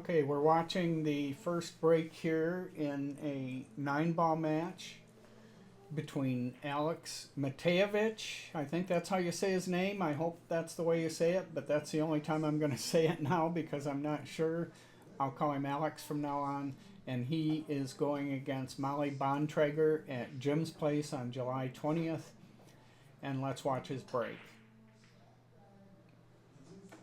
Okay, we're watching the first break here in a 9-ball match between Aleks Mateievic. I think that's how you say his name. I hope that's the way you say it, but that's the only time I'm going to say it now because I'm not sure. I'll call him Alex from now on. And he is going against Bontrager at Jim's place on July 20th. And let's watch his break.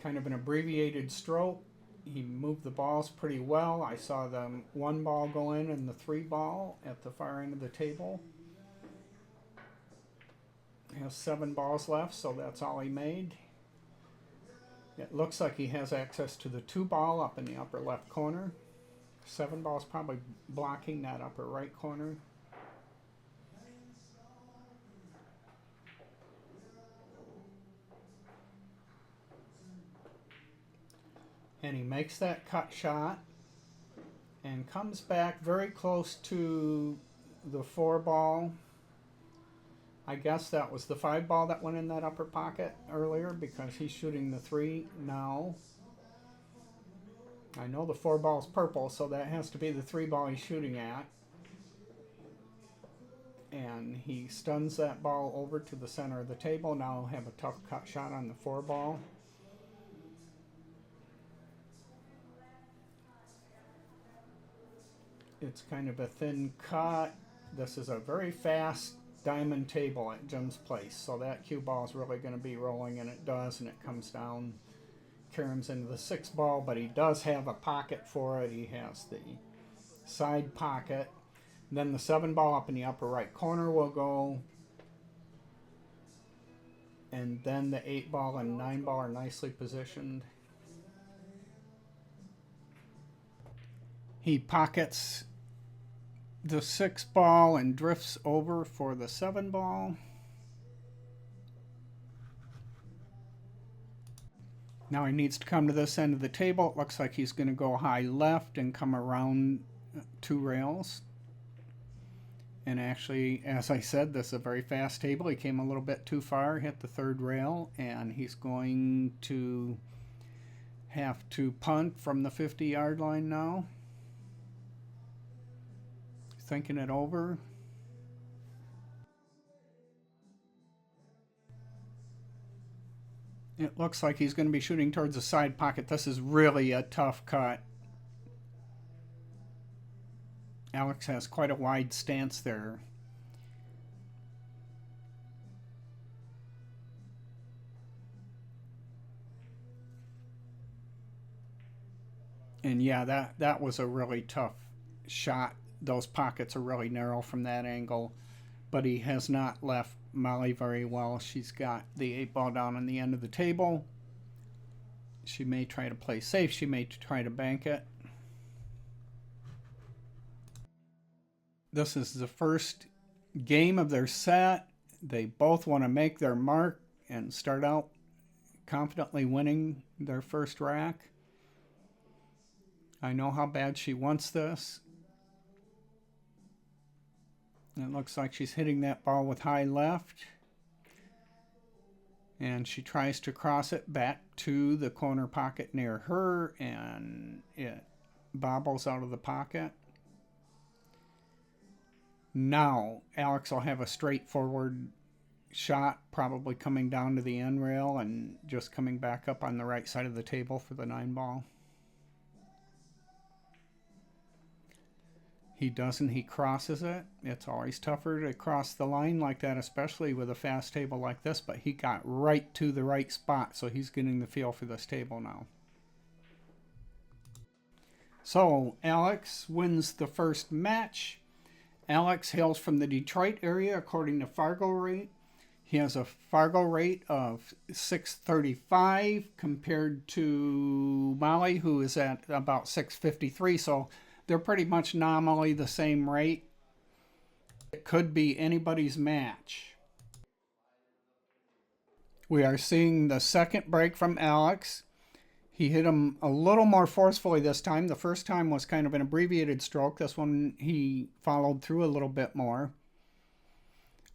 Kind of an abbreviated stroke. He moved the balls pretty well. I saw the 1 ball go in and the 3 ball at the far end of the table. He has 7 balls left, so that's all he made. It looks like he has access to the 2 ball up in the upper left corner. 7 balls probably blocking that upper right corner. And he makes that cut shot and comes back very close to the 4 ball. I guess that was the 5 ball that went in that upper pocket earlier because he's shooting the 3 now. I know the 4 ball is purple, so that has to be the 3 ball he's shooting at. And he stuns that ball over to the center of the table. Now he'll have a tough cut shot on the 4 ball. It's kind of a thin cut. This is a very fast diamond table at Jim's place, so that cue ball is really going to be rolling, and it does, and it comes down, caroms into the 6 ball, but he does have a pocket for it. He has the side pocket. Then the 7 ball up in the upper right corner will go, and then the 8 ball and 9 ball are nicely positioned. He pockets the 6 ball and drifts over for the 7 ball. Now he needs to come to this end of the table. It looks like he's going to go high left and come around 2 rails. And actually, as I said, this is a very fast table. He came a little bit too far, hit the 3rd rail, and he's going to have to punt from the 50-yard line now. Thinking it over. It looks like he's going to be shooting towards the side pocket. This is really a tough cut. Alex has quite a wide stance there. And yeah, that was a really tough shot. Those pockets are really narrow from that angle, but he has not left Molly very well. She's got the 8 ball down on the end of the table. She may try to play safe. She may try to bank it. This is the first game of their set. They both want to make their mark and start out confidently winning their first rack. I know how bad she wants this. It looks like she's hitting that ball with high left. And she tries to cross it back to the corner pocket near her, and it bobbles out of the pocket. Now, Alex will have a straightforward shot, probably coming down to the end rail and just coming back up on the right side of the table for the 9 ball. He doesn't. He crosses it. It's always tougher to cross the line like that, especially with a fast table like this, but he got right to the right spot, so he's getting the feel for this table now. So, Alex wins the first match. Alex hails from the Detroit area according to Fargo rate. He has a Fargo rate of 635 compared to Molly, who is at about 653, so they're pretty much nominally the same rate. It could be anybody's match. We are seeing the second break from Alex. He hit him a little more forcefully this time. The first time was kind of an abbreviated stroke. This one he followed through a little bit more.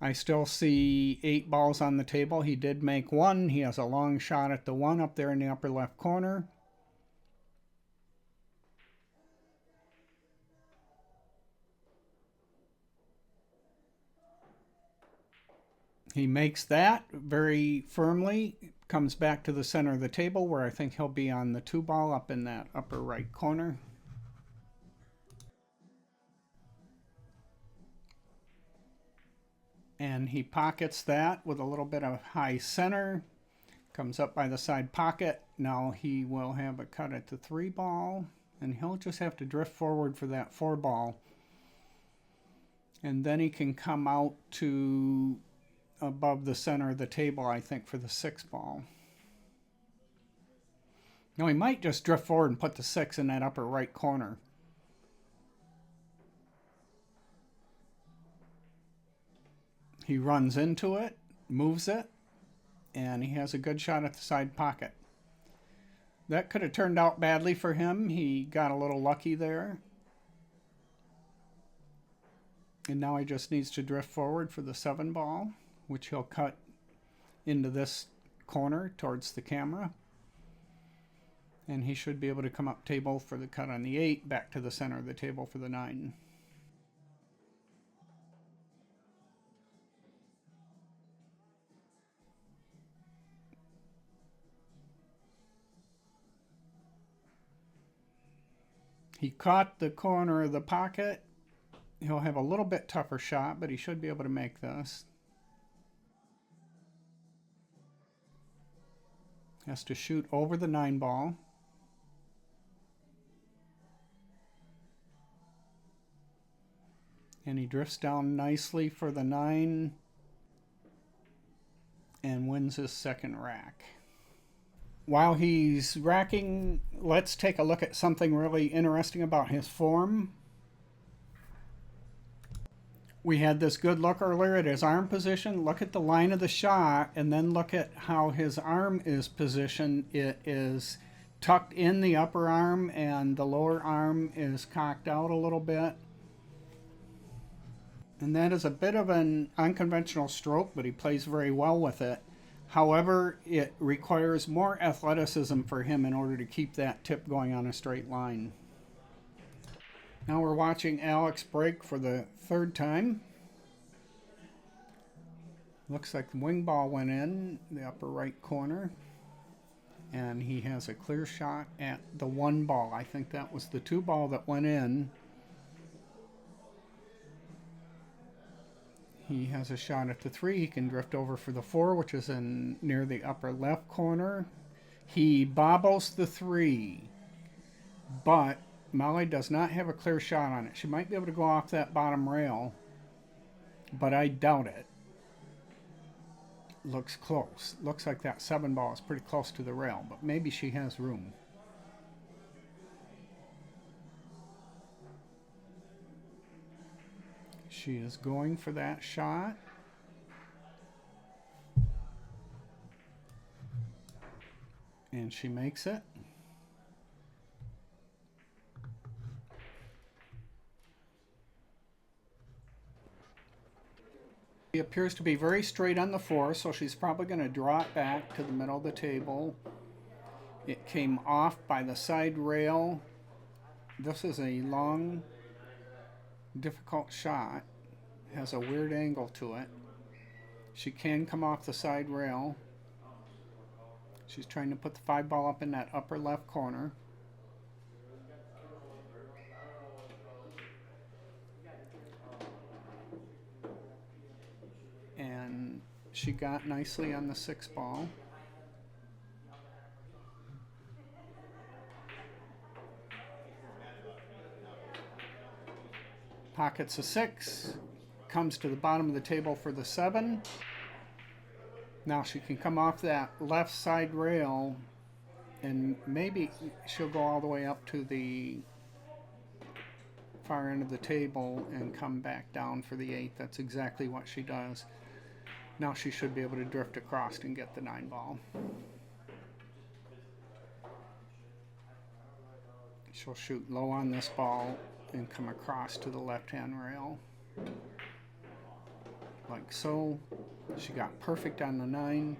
I still see 8 balls on the table. He did make 1. He has a long shot at the 1 up there in the upper left corner. He makes that very firmly, comes back to the center of the table where I think he'll be on the 2-ball up in that upper right corner. And he pockets that with a little bit of high center, comes up by the side pocket. Now he will have a cut at the 3-ball, and he'll just have to drift forward for that 4-ball. And then he can come out to above the center of the table, I think, for the 6-ball. Now he might just drift forward and put the 6 in that upper right corner. He runs into it, moves it, and he has a good shot at the side pocket. That could have turned out badly for him. He got a little lucky there. And now he just needs to drift forward for the 7-ball, which he'll cut into this corner towards the camera. And he should be able to come up table for the cut on the 8, back to the center of the table for the 9. He caught the corner of the pocket. He'll have a little bit tougher shot, but he should be able to make this. Has to shoot over the 9-ball. And he drifts down nicely for the 9 and wins his second rack. While he's racking, let's take a look at something really interesting about his form. We had this good look earlier at his arm position. Look at the line of the shot, and then look at how his arm is positioned. It is tucked in the upper arm, and the lower arm is cocked out a little bit. And that is a bit of an unconventional stroke, but he plays very well with it. However, it requires more athleticism for him in order to keep that tip going on a straight line. Now we're watching Aleks break for the 3rd time. Looks like the wing ball went in the upper right corner. And he has a clear shot at the 1-ball. I think that was the 2-ball that went in. He has a shot at the 3. He can drift over for the 4, which is in near the upper left corner. He bobbles the 3, but Molly does not have a clear shot on it. She might be able to go off that bottom rail, but I doubt it. Looks close. Looks like that 7-ball is pretty close to the rail, but maybe she has room. She is going for that shot. And she makes it. She appears to be very straight on the 4, so she's probably going to draw it back to the middle of the table. It came off by the side rail. This is a long, difficult shot. Has a weird angle to it. She can come off the side rail. She's trying to put the 5-ball up in that upper left corner. And she got nicely on the 6-ball. Pockets a 6. Comes to the bottom of the table for the 7. Now she can come off that left side rail, and maybe she'll go all the way up to the far end of the table and come back down for the 8. That's exactly what she does. Now she should be able to drift across and get the 9-ball. She'll shoot low on this ball and come across to the left-hand rail. Like so. She got perfect on the 9.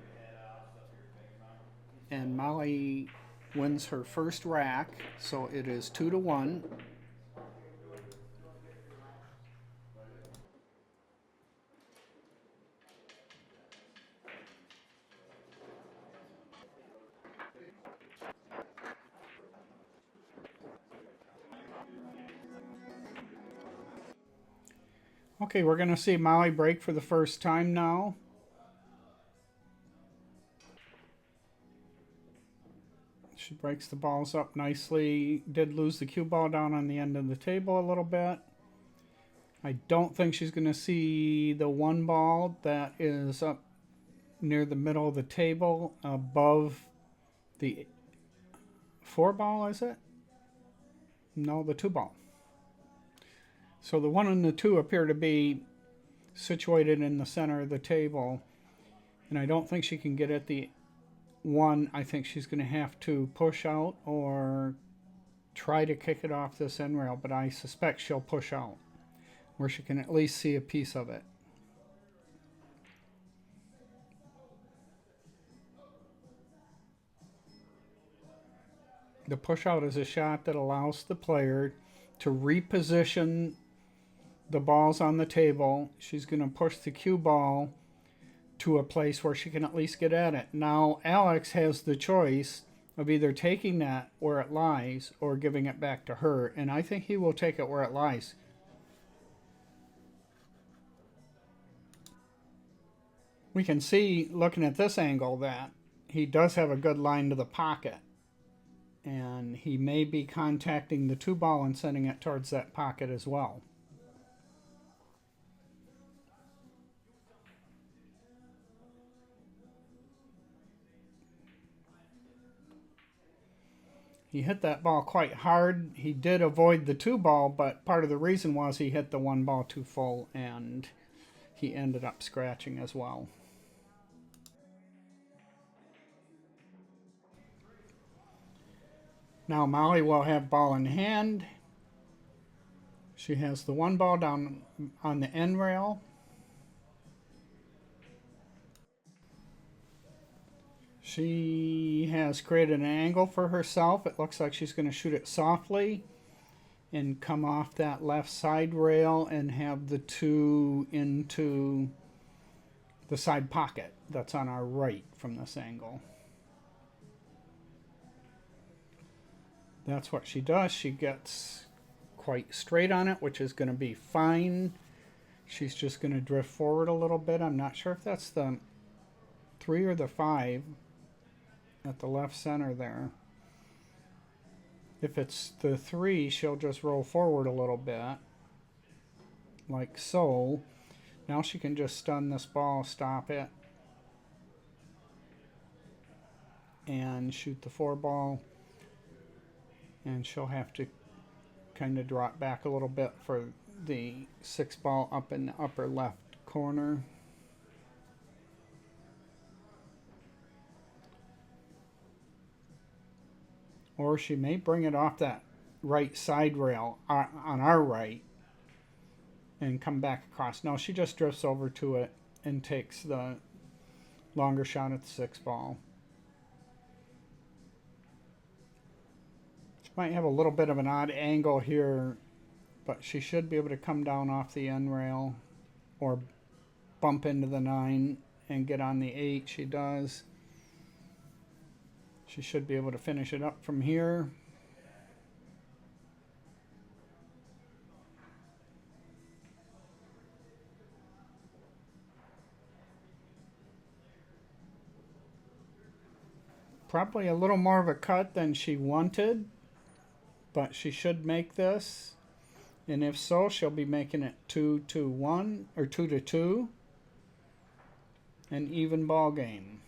And Molly wins her first rack, so it is 2-1. Okay, we're going to see Molly break for the first time now. She breaks the balls up nicely. Did lose the cue ball down on the end of the table a little bit. I don't think she's going to see the one ball that is up near the middle of the table above the four ball, is it? No, the two ball. So the one and the two appear to be situated in the center of the table. And I don't think she can get at the one. I think she's going to have to push out or try to kick it off this end rail. But I suspect she'll push out where she can at least see a piece of it. The push out is a shot that allows the player to reposition the balls on the table. She's going to push the cue ball to a place where she can at least get at it. Now Aleks has the choice of either taking that where it lies or giving it back to her, and I think he will take it where it lies. We can see, looking at this angle, that he does have a good line to the pocket, and he may be contacting the two ball and sending it towards that pocket as well. He hit that ball quite hard. He did avoid the two ball, but part of the reason was he hit the one ball too full, and he ended up scratching as well. Now Molly will have ball in hand. She has the one ball down on the end rail. She has created an angle for herself. It looks like she's going to shoot it softly and come off that left side rail and have the two into the side pocket that's on our right from this angle. That's what she does. She gets quite straight on it, which is going to be fine. She's just going to drift forward a little bit. I'm not sure if that's the 3 or the 5 at the left center there. If it's the 3, she'll just roll forward a little bit, like so. Now she can just stun this ball, stop it, and shoot the 4 ball. And she'll have to kind of drop back a little bit for the 6 ball up in the upper left corner. Or she may bring it off that right side rail on our right and come back across. No, she just drifts over to it and takes the longer shot at the 6 ball. She might have a little bit of an odd angle here, but she should be able to come down off the end rail or bump into the 9 and get on the 8. She does. She should be able to finish it up from here. Probably a little more of a cut than she wanted, but she should make this. And if so, she'll be making it 2-1 or 2-2. An even ball game.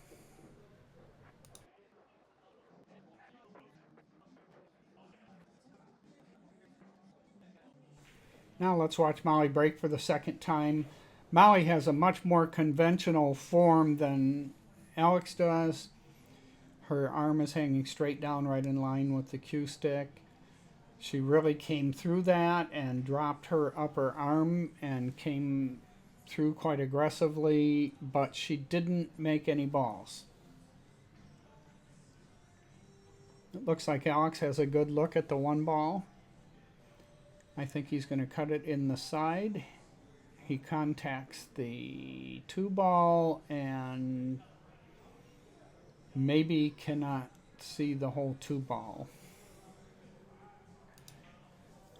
Now let's watch Molly break for the second time. Molly has a much more conventional form than Aleks does. Her arm is hanging straight down right in line with the cue stick. She really came through that and dropped her upper arm and came through quite aggressively, but she didn't make any balls. It looks like Aleks has a good look at the 1 ball. I think he's going to cut it in the side. He contacts the 2 ball and maybe cannot see the whole 2 ball.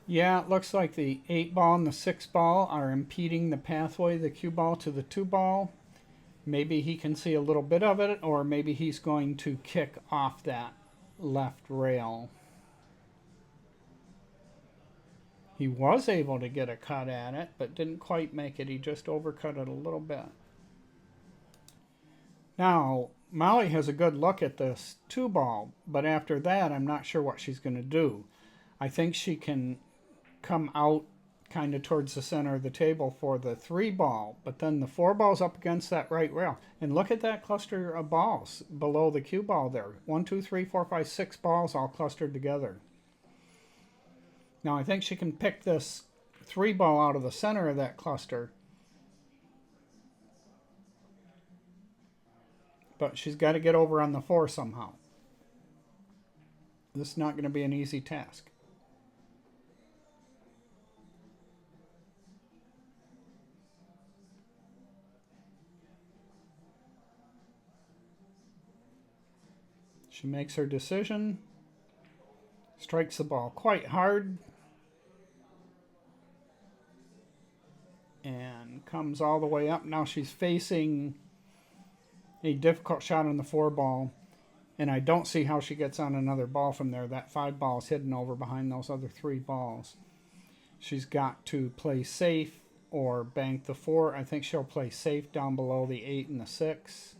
Yeah, it looks like the 8 ball and the 6 ball are impeding the pathway, the cue ball to the 2 ball. Maybe he can see a little bit of it, or maybe he's going to kick off that left rail. He was able to get a cut at it, but didn't quite make it. He just overcut it a little bit. Now, Molly has a good look at this 2 ball, but after that, I'm not sure what she's going to do. I think she can come out kind of towards the center of the table for the 3 ball, but then the 4 ball's up against that right rail. And look at that cluster of balls below the cue ball there. 1, 2, 3, 4, 5, 6 balls all clustered together. Now I think she can pick this 3 ball out of the center of that cluster, but she's got to get over on the 4 somehow. This is not going to be an easy task. She makes her decision, strikes the ball quite hard, and comes all the way up. Now she's facing a difficult shot on the 4 ball, and I don't see how she gets on another ball from there. That 5 ball is hidden over behind those other 3 balls. She's got to play safe or bank the 4. I think she'll play safe down below the 8 and the 6.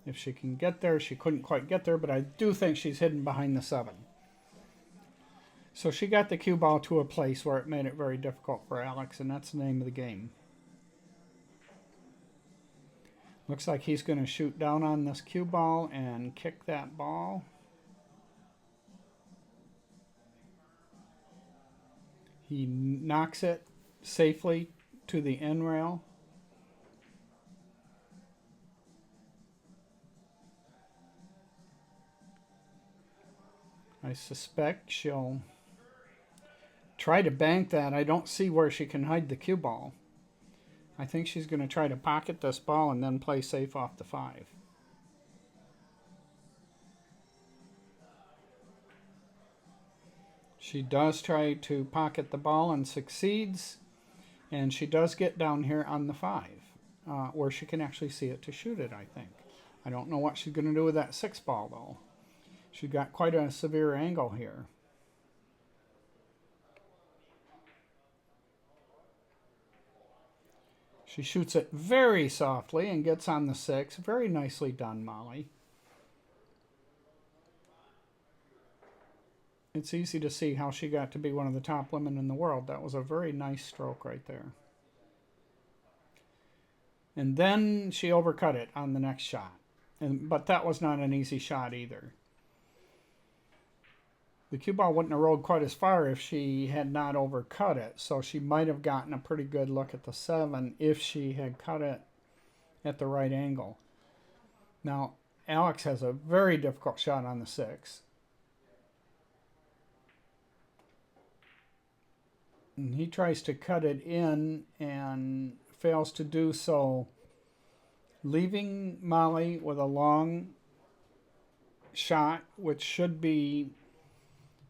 If she can get there, she couldn't quite get there, but I do think she's hidden behind the 7. So she got the cue ball to a place where it made it very difficult for Aleks, and that's the name of the game. Looks like he's going to shoot down on this cue ball and kick that ball. He knocks it safely to the end rail. I suspect she'll try to bank that. I don't see where she can hide the cue ball. I think she's going to try to pocket this ball and then play safe off the 5. She does try to pocket the ball and succeeds, and she does get down here on the 5, where she can actually see it to shoot it, I think. I don't know what she's going to do with that 6 ball, though. She's got quite a severe angle here. She shoots it very softly and gets on the 6. Very nicely done, Molly. It's easy to see how she got to be one of the top women in the world. That was a very nice stroke right there. And then she overcut it on the next shot. But that was not an easy shot either. The cue ball wouldn't have rolled quite as far if she had not overcut it, so she might have gotten a pretty good look at the 7 if she had cut it at the right angle. Now, Aleks has a very difficult shot on the 6. And he tries to cut it in and fails to do so, leaving Molly with a long shot, which should be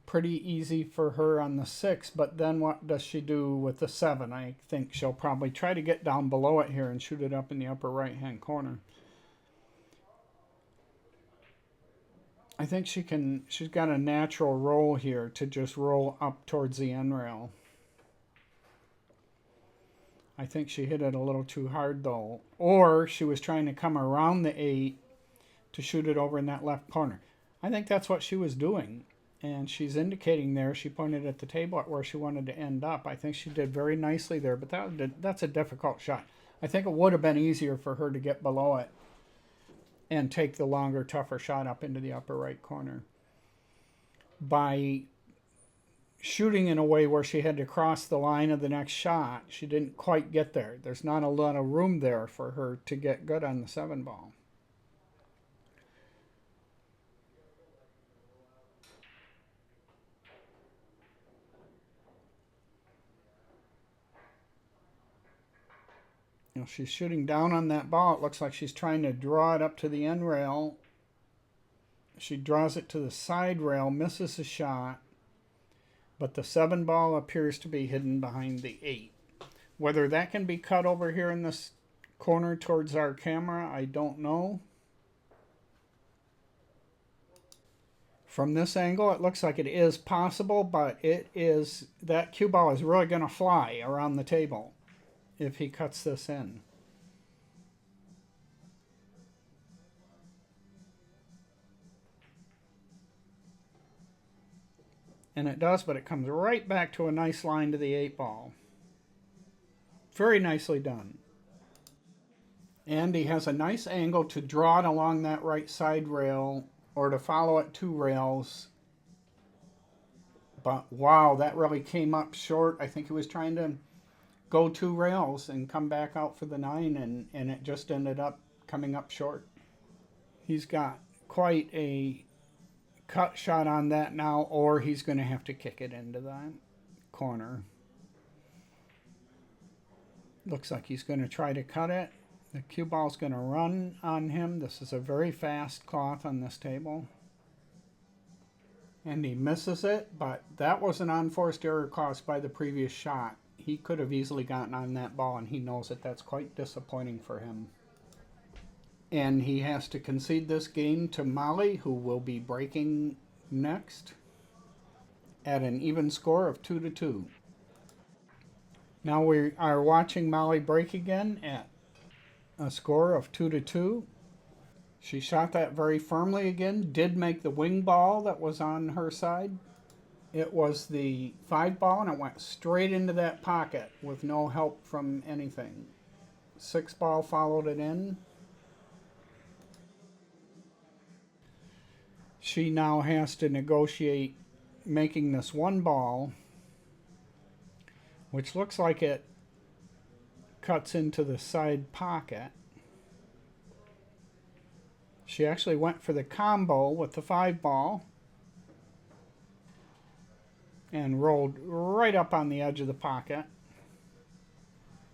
pretty easy for her on the 6, but then what does she do with the 7? I think she'll probably try to get down below it here and shoot it up in the upper right-hand corner. I think she's got a natural roll here to just roll up towards the end rail. I think she hit it a little too hard, though. Or she was trying to come around the 8 to shoot it over in that left corner. I think that's what she was doing. And she's indicating there, she pointed at the table at where she wanted to end up. I think she did very nicely there, but that's a difficult shot. I think it would have been easier for her to get below it and take the longer, tougher shot up into the upper right corner. By shooting in a way where she had to cross the line of the next shot, she didn't quite get there. There's not a lot of room there for her to get good on the 7 ball. You know, she's shooting down on that ball. It looks like she's trying to draw it up to the end rail. She draws it to the side rail, misses a shot. but the 7 ball appears to be hidden behind the 8. Whether that can be cut over here in this corner towards our camera, I don't know. From this angle, it looks like it is possible, but that cue ball is really going to fly around the table if he cuts this in. And it does, but it comes right back to a nice line to the 8 ball. Very nicely done. And he has a nice angle to draw it along that right side rail or to follow it 2 rails. But wow, that really came up short. I think he was trying to go 2 rails and come back out for the 9, and it just ended up coming up short. He's got quite a cut shot on that now, or he's going to have to kick it into that corner. Looks like he's going to try to cut it. The cue ball's going to run on him. This is a very fast cloth on this table. And he misses it, but that was an unforced error caused by the previous shot. He could have easily gotten on that ball, and he knows it. That's quite disappointing for him. And he has to concede this game to Molly, who will be breaking next at an even score of 2-2. Now we are watching Molly break again at a score of 2-2. She shot that very firmly again, did make the wing ball that was on her side. It was the 5 ball, and it went straight into that pocket with no help from anything. 6 ball followed it in. She now has to negotiate making this 1 ball, which looks like it cuts into the side pocket. She actually went for the combo with the 5 ball and rolled right up on the edge of the pocket.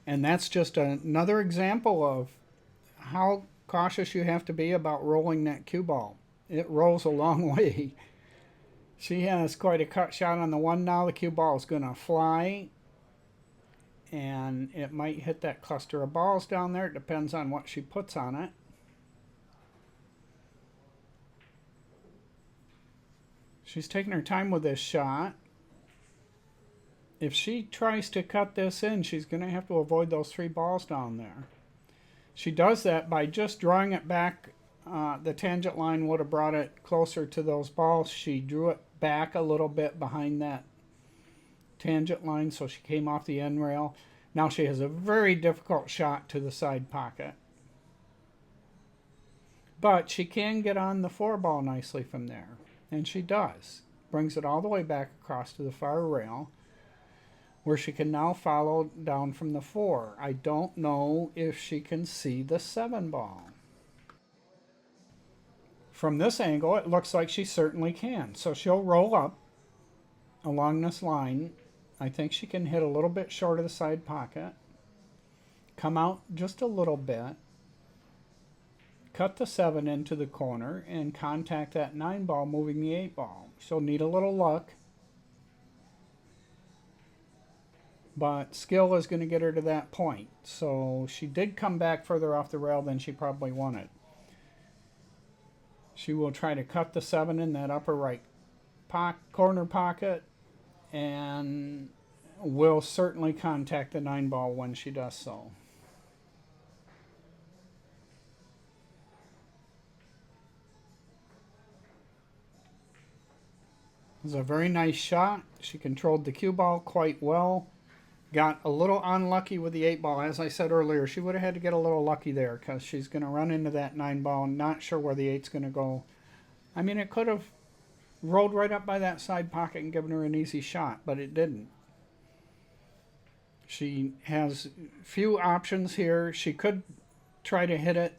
And that's just another example of how cautious you have to be about rolling that cue ball. It rolls a long way. She has quite a cut shot on the 1 now. The cue ball is going to fly, and it might hit that cluster of balls down there. It depends on what she puts on it. She's taking her time with this shot. If she tries to cut this in, she's going to have to avoid those 3 balls down there. She does that by just drawing it back. The tangent line would have brought it closer to those balls. She drew it back a little bit behind that tangent line, so she came off the end rail. Now she has a very difficult shot to the side pocket. But she can get on the 4 ball nicely from there. And she does. Brings it all the way back across to the far rail, where she can now follow down from the 4. I don't know if she can see the 7 ball. From this angle, it looks like she certainly can. So she'll roll up along this line. I think she can hit a little bit short of the side pocket. Come out just a little bit. Cut the 7 into the corner and contact that 9 ball moving the 8 ball. She'll need a little luck, but skill is going to get her to that point. So she did come back further off the rail than she probably wanted. She will try to cut the 7 in that upper right corner pocket, and will certainly contact the 9 ball when she does so. It was a very nice shot. She controlled the cue ball quite well. Got a little unlucky with the 8 ball. As I said earlier, she would have had to get a little lucky there because she's going to run into that 9 ball. Not sure where the 8's going to go. I mean, it could have rolled right up by that side pocket and given her an easy shot, but it didn't. She has few options here. She could try to hit it.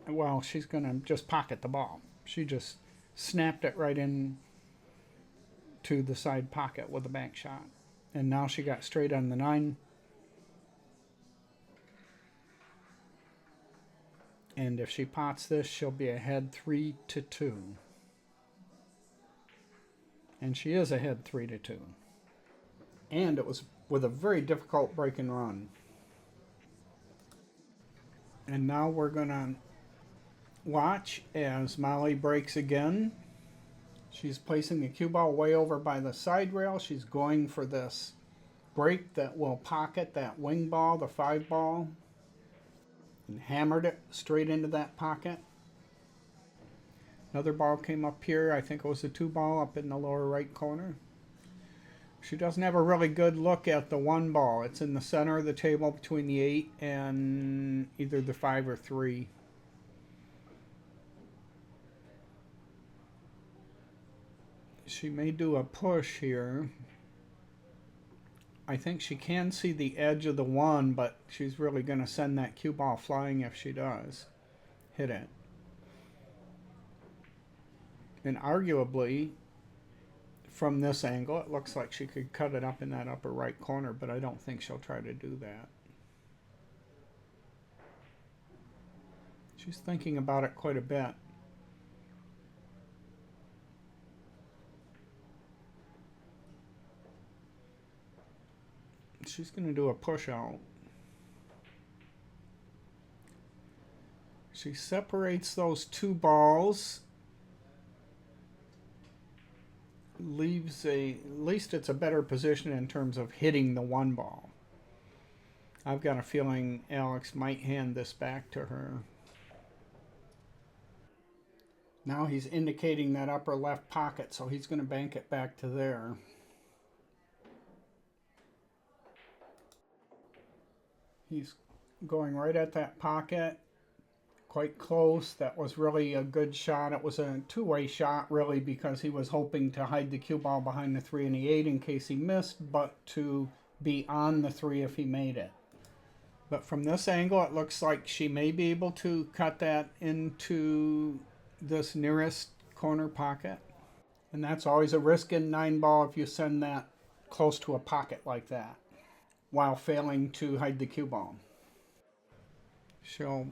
Well, she's going to just pocket the ball. She just snapped it right in to the side pocket with a bank shot. And now she got straight on the 9. And if she pots this, she'll be ahead 3-2. And she is ahead 3-2. And it was with a very difficult break and run. And now we're going to watch as Molly breaks again. She's placing the cue ball way over by the side rail. She's going for this break that will pocket that wing ball, the 5 ball, and hammered it straight into that pocket. Another ball came up here. I think it was a 2 ball up in the lower right corner. She doesn't have a really good look at the 1 ball. It's in the center of the table between the 8 and either the 5 or 3. She may do a push here. I think she can see the edge of the 1, but she's really going to send that cue ball flying if she does hit it. And arguably, from this angle, it looks like she could cut it up in that upper right corner, but I don't think she'll try to do that. She's thinking about it quite a bit. She's going to do a push out. She separates those 2 balls. Leaves at least it's a better position in terms of hitting the 1 ball. I've got a feeling Aleks might hand this back to her. Now he's indicating that upper left pocket, so he's going to bank it back to there. He's going right at that pocket, quite close. That was really a good shot. It was a 2-way shot, really, because he was hoping to hide the cue ball behind the 3 and the 8 in case he missed, but to be on the 3 if he made it. But from this angle, it looks like she may be able to cut that into this nearest corner pocket. And that's always a risk in 9 ball if you send that close to a pocket like that while failing to hide the cue ball. She'll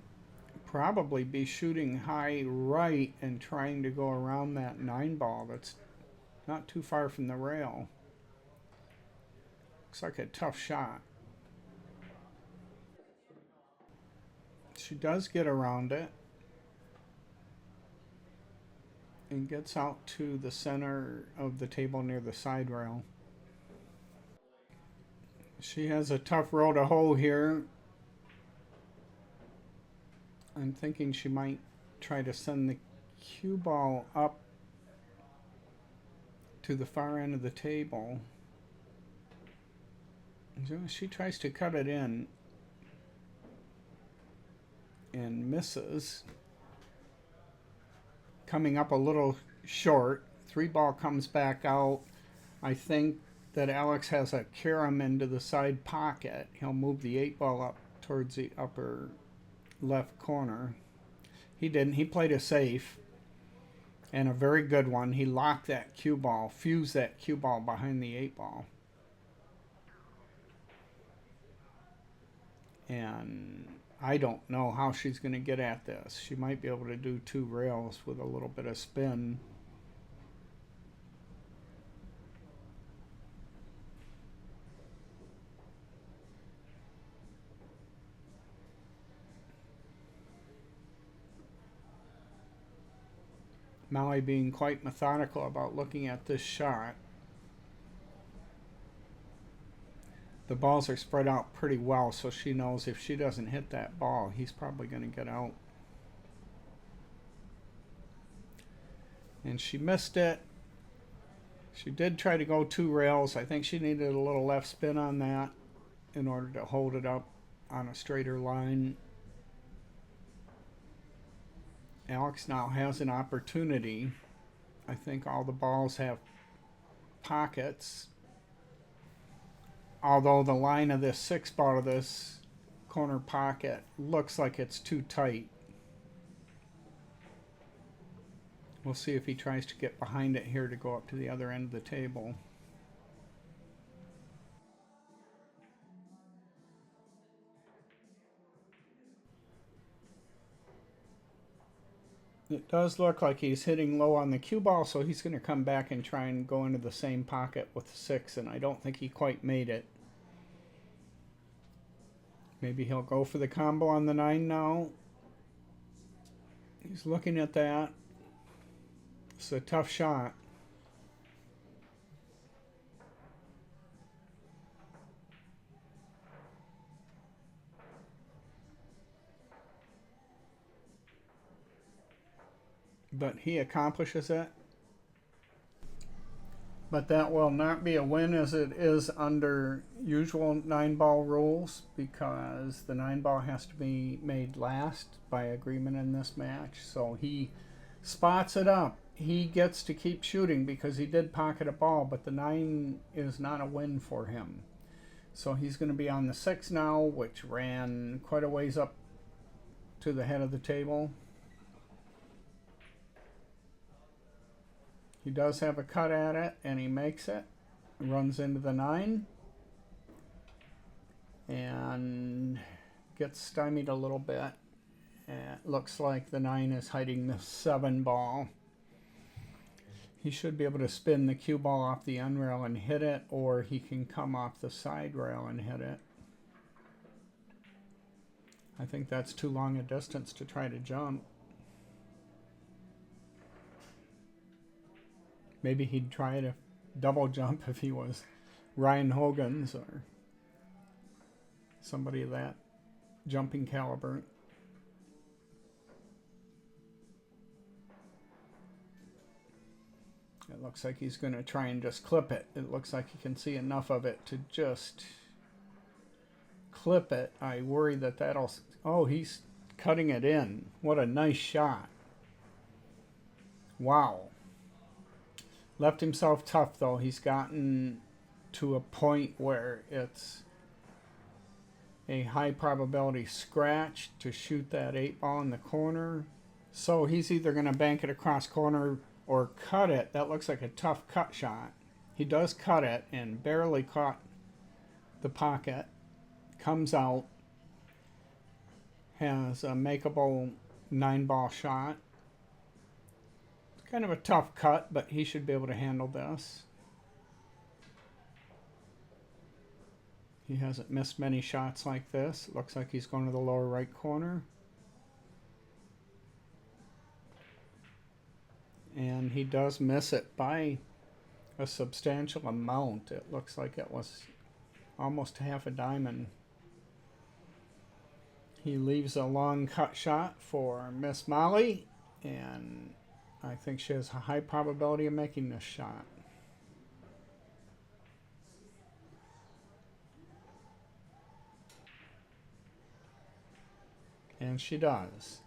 probably be shooting high right and trying to go around that 9 ball that's not too far from the rail. Looks like a tough shot. She does get around it and gets out to the center of the table near the side rail. She has a tough row to hoe here. I'm thinking she might try to send the cue ball up to the far end of the table. She tries to cut it in and misses. Coming up a little short. 3 ball comes back out. I think that Aleks has a carom into the side pocket. He'll move the 8 ball up towards the upper left corner. He didn't. He played a safe and a very good one. He locked that cue ball, fused that cue ball behind the 8 ball. And I don't know how she's going to get at this. She might be able to do 2 rails with a little bit of spin. Molly being quite methodical about looking at this shot. The balls are spread out pretty well, so she knows if she doesn't hit that ball, he's probably going to get out. And she missed it. She did try to go 2 rails. I think she needed a little left spin on that in order to hold it up on a straighter line. Aleks now has an opportunity. I think all the balls have pockets. Although the line of this 6 ball of this corner pocket looks like it's too tight. We'll see if he tries to get behind it here to go up to the other end of the table. It does look like he's hitting low on the cue ball, so he's going to come back and try and go into the same pocket with 6, and I don't think he quite made it. Maybe he'll go for the combo on the 9 now. He's looking at that. It's a tough shot. But he accomplishes it. But that will not be a win as it is under usual 9-ball rules, because the 9-ball has to be made last by agreement in this match. So he spots it up. He gets to keep shooting because he did pocket a ball, but the 9 is not a win for him. So he's going to be on the 6 now, which ran quite a ways up to the head of the table. He does have a cut at it, and he makes it. Runs into the 9 and gets stymied a little bit. It looks like the 9 is hiding the 7 ball. He should be able to spin the cue ball off the end rail and hit it, or he can come off the side rail and hit it. I think that's too long a distance to try to jump. Maybe he'd try to double jump if he was Ryan Hogan's or somebody of that jumping caliber. It looks like he's going to try and just clip it. It looks like he can see enough of it to just clip it. I worry that that'll... Oh, he's cutting it in. What a nice shot. Wow. Left himself tough, though. He's gotten to a point where it's a high probability scratch to shoot that 8-ball in the corner. So he's either going to bank it across corner or cut it. That looks like a tough cut shot. He does cut it and barely caught the pocket. Comes out. Has a makeable 9-ball shot. Kind of a tough cut, but he should be able to handle this. He hasn't missed many shots like this. It looks like he's going to the lower right corner. And he does miss it by a substantial amount. It looks like it was almost half a diamond. He leaves a long cut shot for Miss Molly, and I think she has a high probability of making this shot. And she does.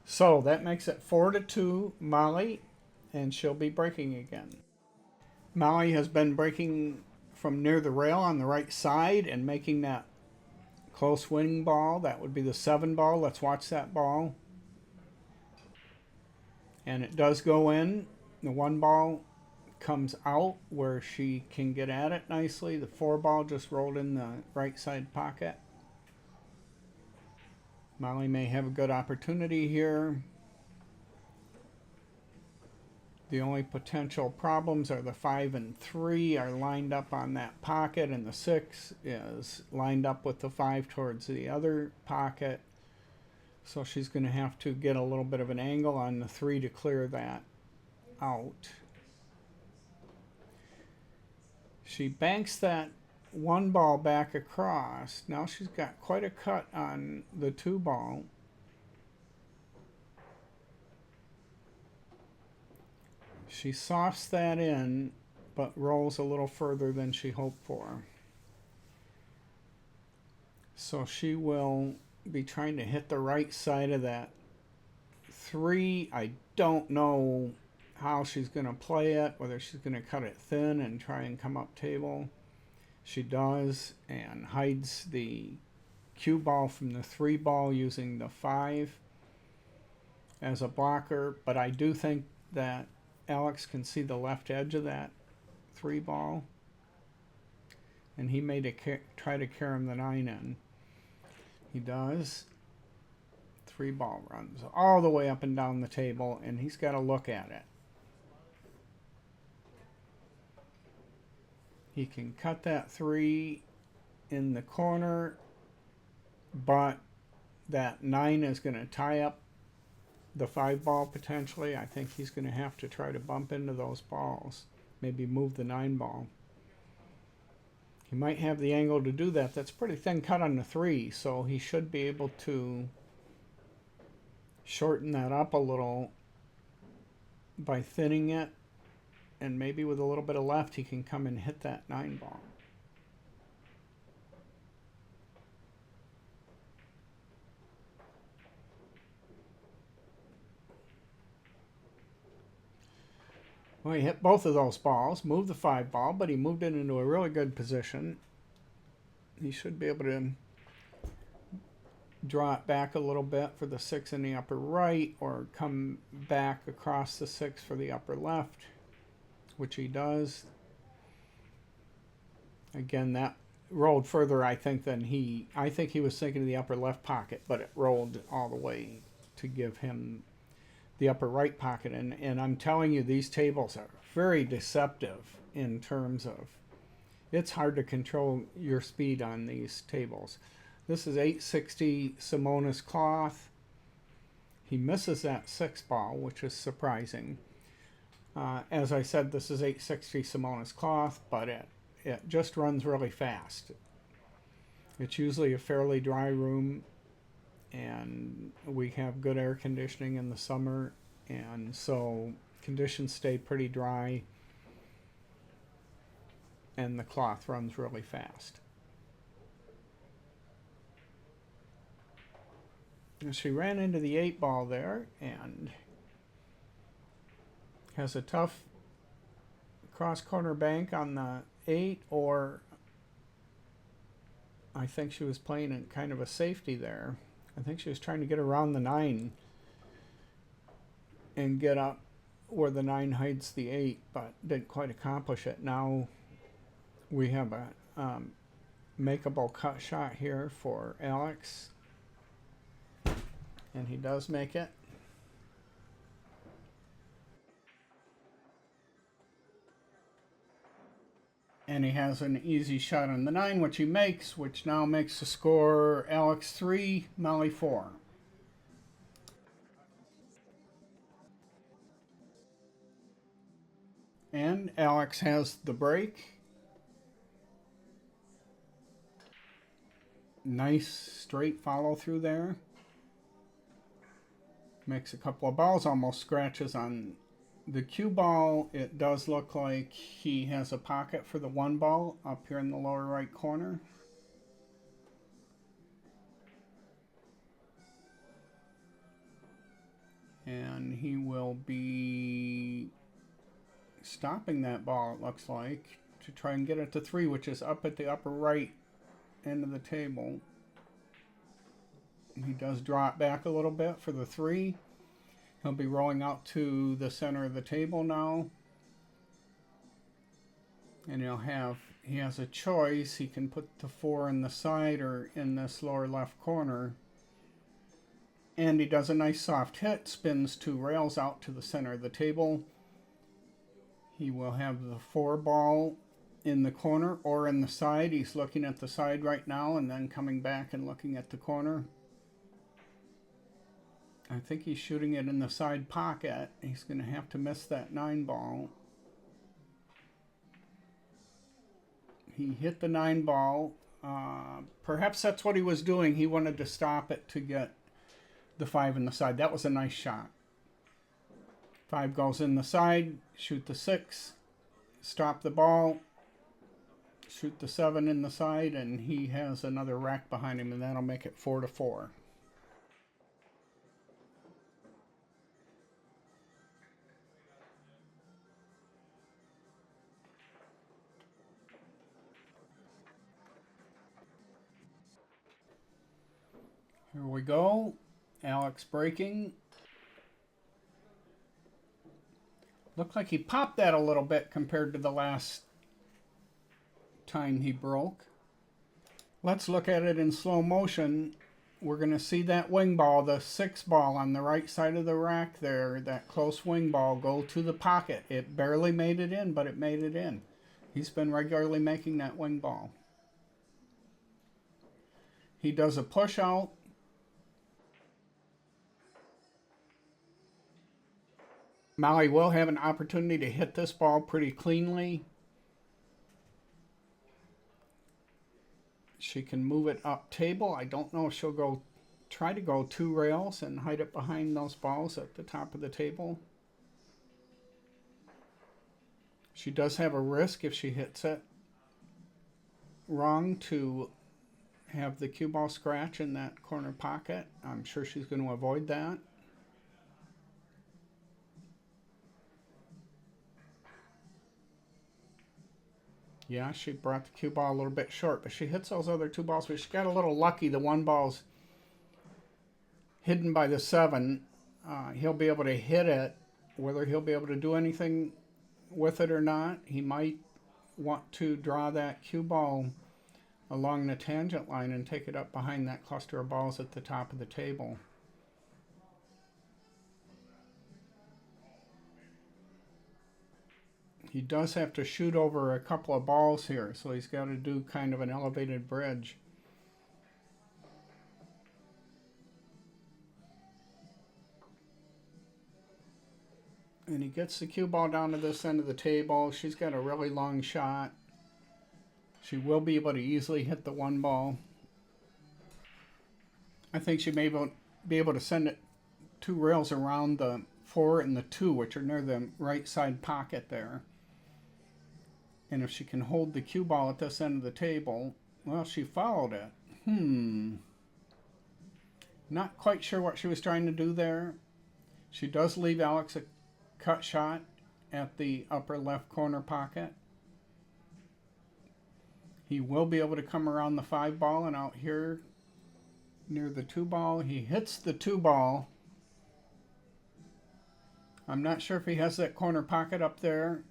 So that makes it 4-2 Molly, and she'll be breaking again. Molly has been breaking from near the rail on the right side and making that close winning ball. That would be the 7 ball. Let's watch that ball. And it does go in. The 1 ball comes out where she can get at it nicely. The 4 ball just rolled in the right side pocket. Molly may have a good opportunity here. The only potential problems are the 5 and 3 are lined up on that pocket, and the 6 is lined up with the 5 towards the other pocket. So she's going to have to get a little bit of an angle on the 3 to clear that out. She banks that 1 ball back across. Now she's got quite a cut on the 2 ball. She softs that in, but rolls a little further than she hoped for. So she will be trying to hit the right side of that 3. I don't know how she's going to play it, whether she's going to cut it thin and try and come up table. She does, and hides the cue ball from the 3 ball using the 5 as a blocker, but I do think that Aleks can see the left edge of that 3 ball, and he may try to carry him the 9 in. He does. Free ball runs all the way up and down the table, and he's got to look at it. He can cut that 3 in the corner, but that 9 is going to tie up the 5 ball potentially. I think he's going to have to try to bump into those balls. Maybe move the 9 ball. He might have the angle to do that. That's pretty thin cut on the 3, so he should be able to shorten that up a little by thinning it, and maybe with a little bit of left he can come and hit that 9 ball. Well, he hit both of those balls, moved the 5 ball, but he moved it into a really good position. He should be able to draw it back a little bit for the 6 in the upper right, or come back across the 6 for the upper left, which he does. Again, that rolled further, I think, than I think he was thinking of the upper left pocket, but it rolled all the way to give him the upper right pocket. And I'm telling you, these tables are very deceptive in terms of, it's hard to control your speed on these tables. This is 860 Simonis cloth. He misses that 6 ball, which is surprising. As I said, this is 860 Simonis cloth, but it just runs really fast. It's usually a fairly dry room, and we have good air conditioning in the summer, and so conditions stay pretty dry, and the cloth runs really fast. And she ran into the 8 ball there and has a tough cross corner bank on the 8, or I think she was playing in kind of a safety there. I think she was trying to get around the 9 and get up where the 9 hides the 8, but didn't quite accomplish it. Now we have a makeable cut shot here for Aleks, and he does make it. And he has an easy shot on the 9, which he makes, which now makes the score Aleks 3, Molly 4. And Aleks has the break. Nice straight follow through there. Makes a couple of balls, almost scratches on the cue ball. It does look like he has a pocket for the 1 ball up here in the lower right corner. And he will be stopping that ball, it looks like, to try and get it to 3, which is up at the upper right end of the table. He does draw it back a little bit for the 3. He'll be rolling out to the center of the table now. And he has a choice. He can put the 4 in the side or in this lower left corner. And he does a nice soft hit, spins 2 rails out to the center of the table. He will have the 4 ball in the corner or in the side. He's looking at the side right now and then coming back and looking at the corner. I think he's shooting it in the side pocket. He's going to have to miss that 9 ball. He hit the 9 ball. Perhaps that's what he was doing. He wanted to stop it to get the 5 in the side. That was a nice shot. 5 goes in the side, shoot the 6, stop the ball, shoot the 7 in the side, and he has another rack behind him, and that'll make it 4-4. Here we go. Aleks breaking. Looked like he popped that a little bit compared to the last time he broke. Let's look at it in slow motion we're going to see that wing ball, the 6 ball on the right side of the rack there, that close wing ball, go to the pocket. It barely made it in, but it made it in. He's been regularly making that wing ball. He does a push out. Molly will have an opportunity to hit this ball pretty cleanly. She can move it up table. I don't know if she'll try to go 2 rails and hide it behind those balls at the top of the table. She does have a risk if she hits it wrong to have the cue ball scratch in that corner pocket. I'm sure she's going to avoid that. Yeah, she brought the cue ball a little bit short, but she hits those other 2 balls. But she got a little lucky. The 1 ball's hidden by the 7. He'll be able to hit it. Whether he'll be able to do anything with it or not, he might want to draw that cue ball along the tangent line and take it up behind that cluster of balls at the top of the table. He does have to shoot over a couple of balls here, so he's got to do kind of an elevated bridge. And he gets the cue ball down to this end of the table. She's got a really long shot. She will be able to easily hit the 1 ball. I think she may be able to send it 2 rails around the 4 and the 2, which are near the right side pocket there. And if she can hold the cue ball at this end of the table, well, she followed it. Not quite sure what she was trying to do there. She does leave Aleks a cut shot at the upper left corner pocket. He will be able to come around the 5 ball and out here near the 2 ball. He hits the 2 ball. I'm not sure if he has that corner pocket up there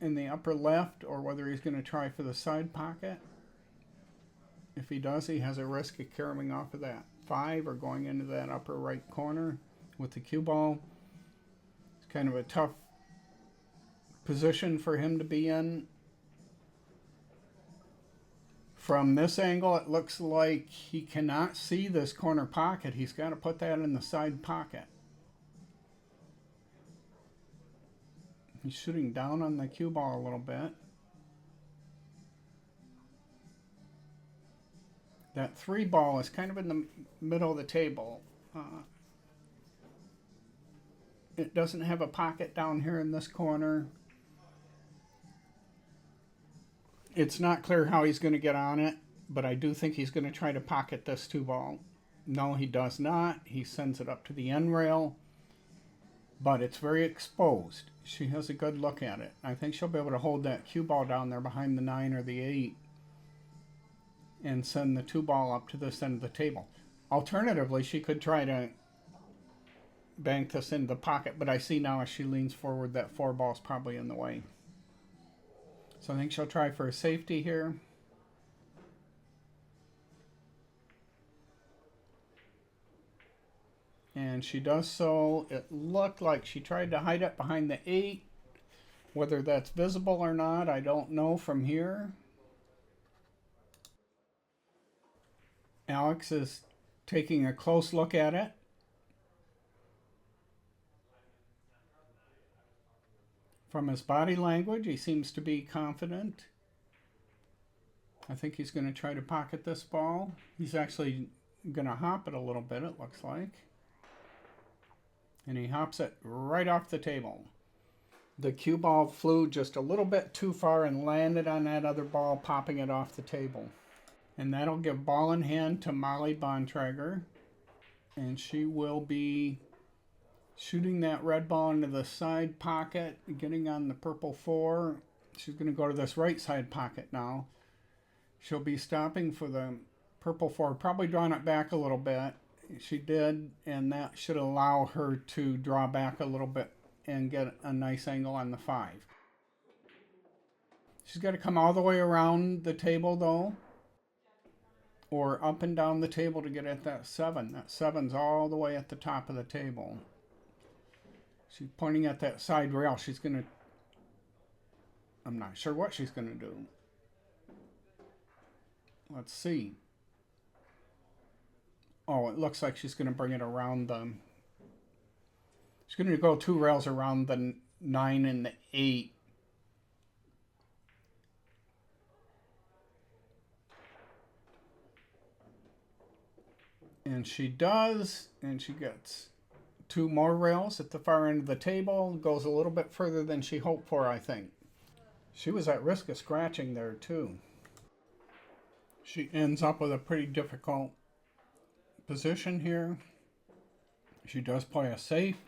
in the upper left or whether he's going to try for the side pocket. If he does, he has a risk of carrying off of that 5 or going into that upper right corner with the cue ball. It's kind of a tough position for him to be in. From this angle, it looks like he cannot see this corner pocket. He's got to put that in the side pocket. He's shooting down on the cue ball a little bit. That 3 ball is kind of in the middle of the table. It doesn't have a pocket down here in this corner. It's not clear how he's going to get on it, but I do think he's going to try to pocket this 2 ball. No, he does not. He sends it up to the end rail, but it's very exposed. She has a good look at it. I think she'll be able to hold that cue ball down there behind the 9 or the 8 and send the 2 ball up to this end of the table. Alternatively, she could try to bank this into the pocket, but I see now as she leans forward that 4 ball is probably in the way. So I think she'll try for a safety here. And she does so. It looked like she tried to hide it behind the 8. Whether that's visible or not, I don't know from here. Aleks is taking a close look at it. From his body language, he seems to be confident. I think he's going to try to pocket this ball. He's actually going to hop it a little bit, it looks like. And he hops it right off the table. The cue ball flew just a little bit too far and landed on that other ball, popping it off the table. And that'll give ball in hand to Molly Bontrager. And she will be shooting that red ball into the side pocket, getting on the purple 4. She's going to go to this right side pocket now. She'll be stopping for the purple 4, probably drawing it back a little bit. She did, and that should allow her to draw back a little bit and get a nice angle on the 5. She's got to come all the way around the table, though. or up and down the table to get at that 7. That 7's all the way at the top of the table. She's pointing at that side rail. She's going to... I'm not sure what she's going to do. Let's see. Oh, it looks like she's going to bring it around the... She's going to go 2 rails around the 9 and the 8. And she does, and she gets 2 more rails at the far end of the table. Goes a little bit further than she hoped for, I think. She was at risk of scratching there, too. She ends up with a pretty difficult position here. She does play a safe.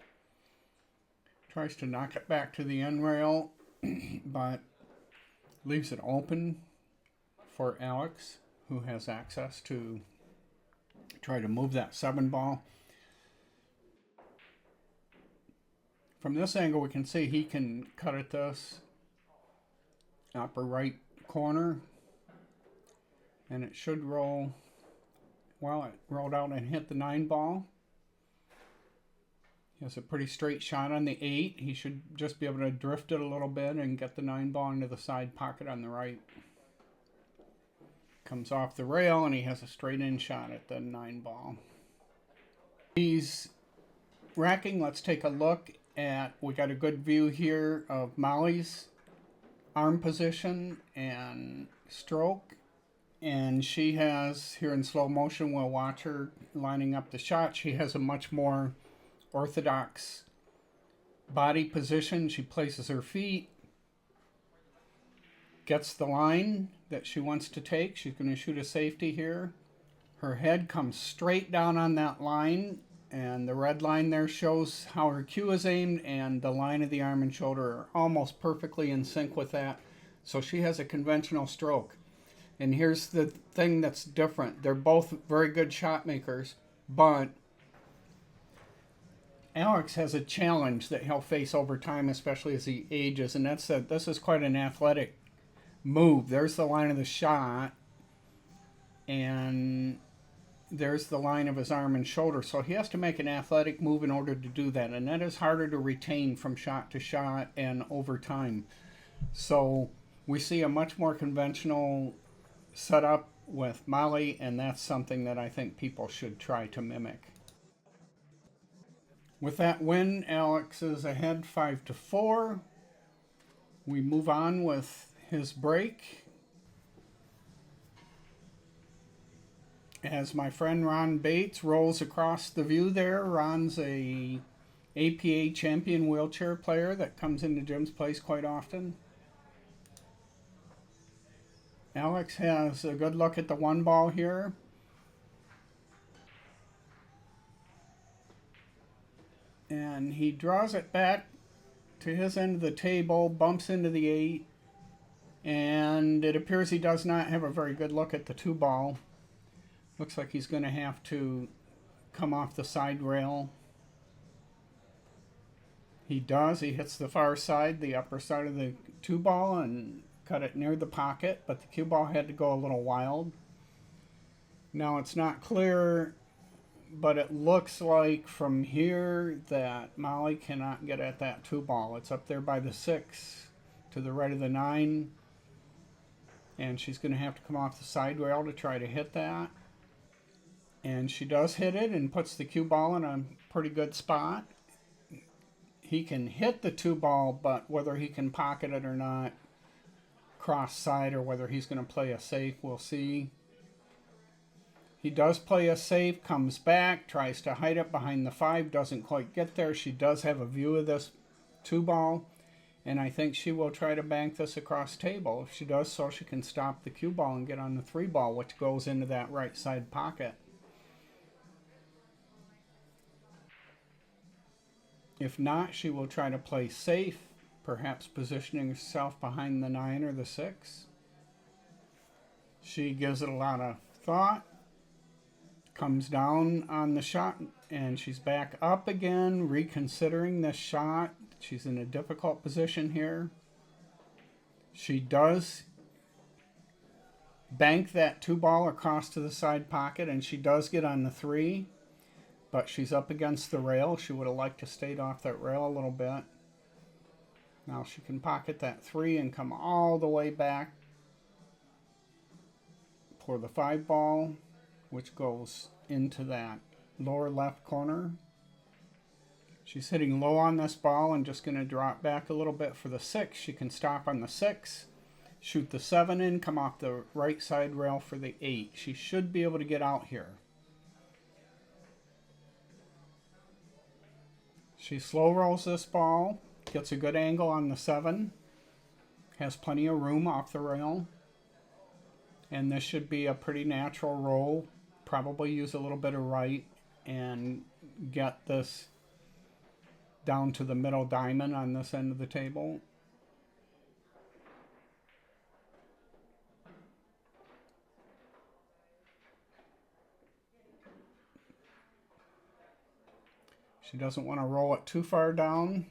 Tries to knock it back to the end rail, but leaves it open for Aleks, who has access to try to move that 7 ball. From this angle, we can see he can cut at this upper right corner, and it should roll. Well, it rolled out and hit the 9 ball. He has a pretty straight shot on the 8. He should just be able to drift it a little bit and get the 9 ball into the side pocket on the right. Comes off the rail, and he has a straight in shot at the 9 ball. He's racking. Let's take a look at, we got a good view here of Molly's arm position and stroke. And she has, here in slow motion, we'll watch her lining up the shot. She has a much more orthodox body position. She places her feet, gets the line that she wants to take. She's going to shoot a safety here. Her head comes straight down on that line, and the red line there shows how her cue is aimed, and the line of the arm and shoulder are almost perfectly in sync with that. So she has a conventional stroke. And here's the thing that's different. They're both very good shot makers, but Aleks has a challenge that he'll face over time, especially as he ages, and that's that this is quite an athletic move. There's the line of the shot, and there's the line of his arm and shoulder. So he has to make an athletic move in order to do that, and that is harder to retain from shot to shot and over time. So we see a much more conventional setup with Molly, and that's something that I think people should try to mimic. With that win, Aleks is ahead 5-4. We move on with his break. As my friend Ron Bates rolls across the view there, Ron's a APA champion wheelchair player that comes into Jim's place quite often. Aleks has a good look at the 1 ball here. And he draws it back to his end of the table, bumps into the 8, and it appears he does not have a very good look at the 2 ball. Looks like he's going to have to come off the side rail. He does. He hits the far side, the upper side of the 2 ball, and cut it near the pocket, but the cue ball had to go a little wild. Now it's not clear, but it looks like from here that Molly cannot get at that 2 ball. It's up there by the 6 to the right of the 9, and she's going to have to come off the side rail to try to hit that. And she does hit it and puts the cue ball in a pretty good spot. He can hit the 2 ball, but whether he can pocket it or not, cross side, or whether he's going to play a safe, we'll see. He does play a safe, comes back, tries to hide it behind the 5, doesn't quite get there. She does have a view of this 2 ball, and I think she will try to bank this across table. If she does so, she can stop the cue ball and get on the 3 ball, which goes into that right side pocket. If not, she will try to play safe, perhaps positioning herself behind the 9 or the 6. She gives it a lot of thought, comes down on the shot, and she's back up again, reconsidering this shot. She's in a difficult position here. She does bank that 2 ball across to the side pocket, and she does get on the 3, but she's up against the rail. She would have liked to stayed off that rail a little bit. Now she can pocket that 3 and come all the way back for the 5 ball, which goes into that lower left corner. She's hitting low on this ball and just going to drop back a little bit for the 6. She can stop on the 6, shoot the 7 in, come off the right side rail for the 8. She should be able to get out here. She slow rolls this ball, gets a good angle on the 7, has plenty of room off the rail, and this should be a pretty natural roll. Probably use a little bit of right and get this down to the middle diamond on this end of the table. She doesn't want to roll it too far down.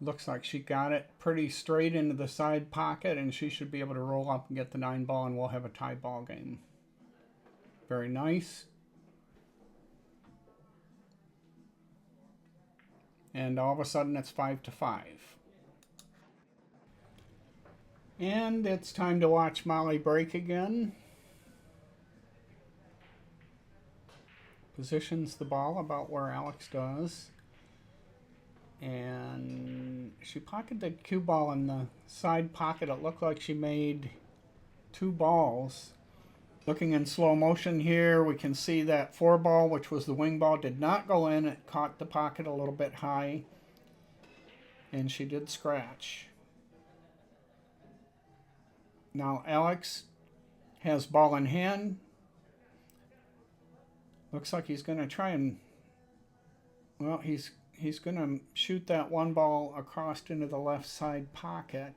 Looks like she got it pretty straight into the side pocket, and she should be able to roll up and get the 9 ball, and we'll have a tie ball game. Very nice. And all of a sudden it's 5-5. And it's time to watch Molly break again. Positions the ball about where Aleks does. And she pocketed the cue ball in the side pocket. It looked like she made 2 balls. Looking in slow motion here, we can see that 4 ball, which was the wing ball, did not go in. It caught the pocket a little bit high, and she did scratch. Now Aleks has ball in hand. Looks like he's going to try and, well, he's going to shoot that 1 ball across into the left side pocket.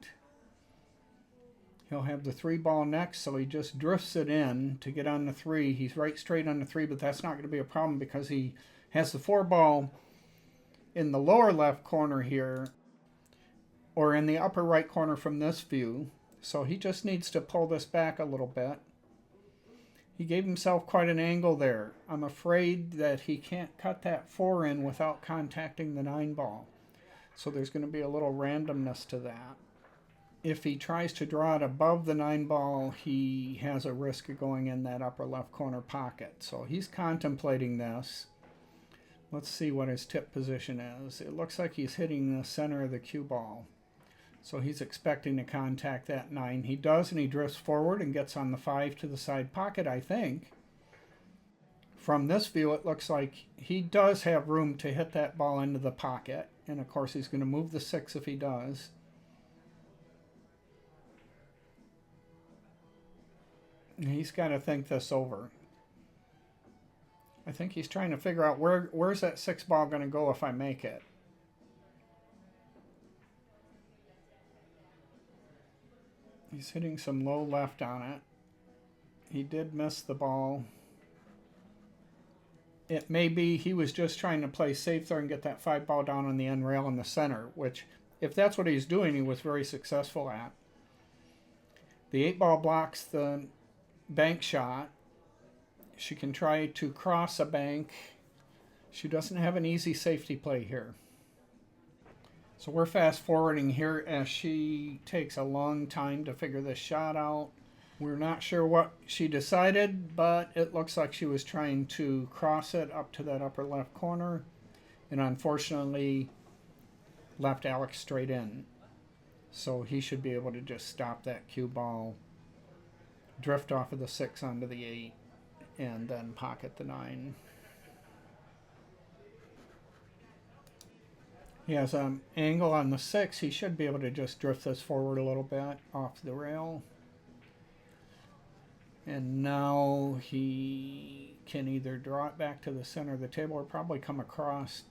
He'll have the 3 ball next, so he just drifts it in to get on the 3. He's right straight on the 3, but that's not going to be a problem because he has the 4 ball in the lower left corner here, or in the upper right corner from this view. So he just needs to pull this back a little bit. He gave himself quite an angle there. I'm afraid that he can't cut that 4 in without contacting the 9 ball. So there's going to be a little randomness to that. If he tries to draw it above the 9 ball, he has a risk of going in that upper left corner pocket. So he's contemplating this. Let's see what his tip position is. It looks like he's hitting the center of the cue ball. So he's expecting to contact that 9. He does, and he drifts forward and gets on the 5 to the side pocket, I think. From this view, it looks like he does have room to hit that ball into the pocket. And of course, he's going to move the 6 if he does. He's got to think this over. I think he's trying to figure out where's that 6 ball going to go if I make it. He's hitting some low left on it. He did miss the ball. It may be he was just trying to play safe there and get that 5 ball down on the end rail in the center, which, if that's what he's doing, he was very successful at. The 8 ball blocks the bank shot. She can try to cross a bank. She doesn't have an easy safety play here. So we're fast forwarding here as she takes a long time to figure this shot out. We're not sure what she decided, but it looks like she was trying to cross it up to that upper left corner, and unfortunately left Aleks straight in. So he should be able to just stop that cue ball, drift off of the 6 onto the 8, and then pocket the 9. He has an angle on the 6. He should be able to just drift this forward a little bit off the rail. And now he can either draw it back to the center of the table or probably come across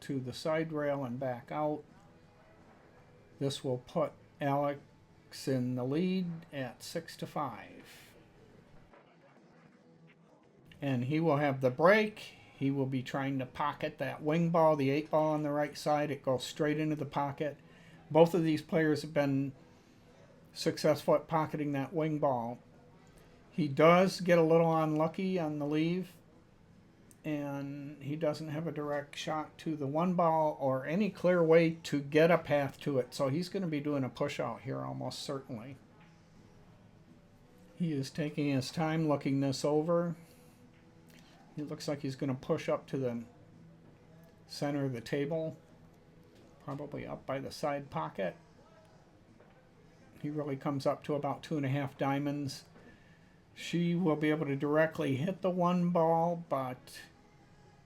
to the side rail and back out. This will put Aleks in the lead at 6-5. And he will have the break. He will be trying to pocket that wing ball, the 8 ball on the right side. It goes straight into the pocket. Both of these players have been successful at pocketing that wing ball. He does get a little unlucky on the leave, and he doesn't have a direct shot to the one ball or any clear way to get a path to it. So he's going to be doing a push out here almost certainly. He is taking his time looking this over. It looks like he's going to push up to the center of the table, probably up by the side pocket. He really comes up to about 2.5 diamonds. She will be able to directly hit the one ball, but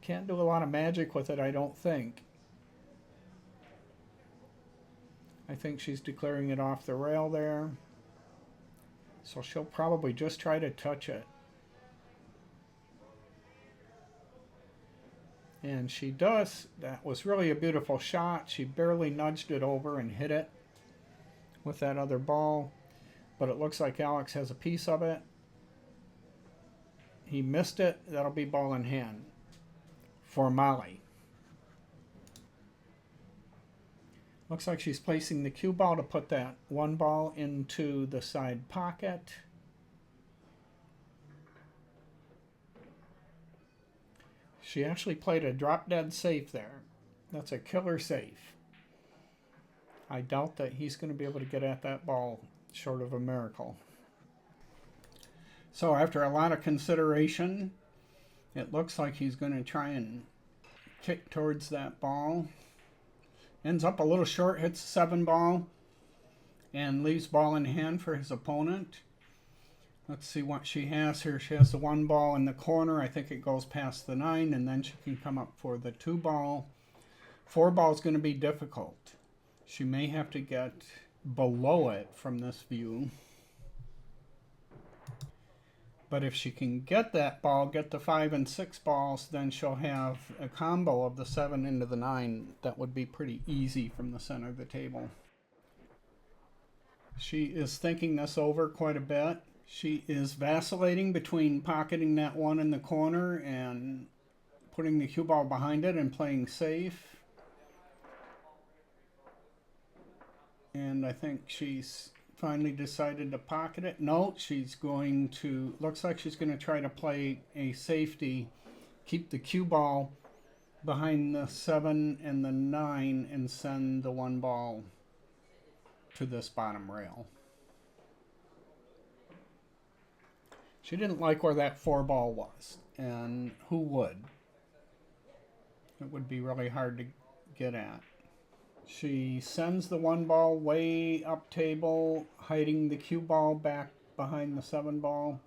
can't do a lot of magic with it, I don't think. I think she's declaring it off the rail there. So she'll probably just try to touch it. And she does. That was really a beautiful shot. She barely nudged it over and hit it with that other ball. But it looks like Aleks has a piece of it. He missed it. That'll be ball in hand for Molly. Looks like she's placing the cue ball to put that one ball into the side pocket. She actually played a drop dead safe there. That's a killer safe. I doubt that he's going to be able to get at that ball short of a miracle. So after a lot of consideration, it looks like he's going to try and kick towards that ball. Ends up a little short, hits the 7 ball, and leaves ball in hand for his opponent. Let's see what she has here. She has the 1 ball in the corner. I think it goes past the 9, and then she can come up for the 2 ball. 4 ball is going to be difficult. She may have to get below it from this view. But if she can get that ball, get the 5 and 6 balls, then she'll have a combo of the 7 into the 9. That would be pretty easy from the center of the table. She is thinking this over quite a bit. She is vacillating between pocketing that 1 in the corner and putting the cue ball behind it and playing safe. And I think she's finally decided to pocket it. No, she's going to, looks like she's going to try to play a safety, keep the cue ball behind the 7 and the 9 and send the 1 ball to this bottom rail. She didn't like where that 4 ball was, and who would? It would be really hard to get at. She sends the 1 ball way up table, hiding the cue ball back behind the 7 ball.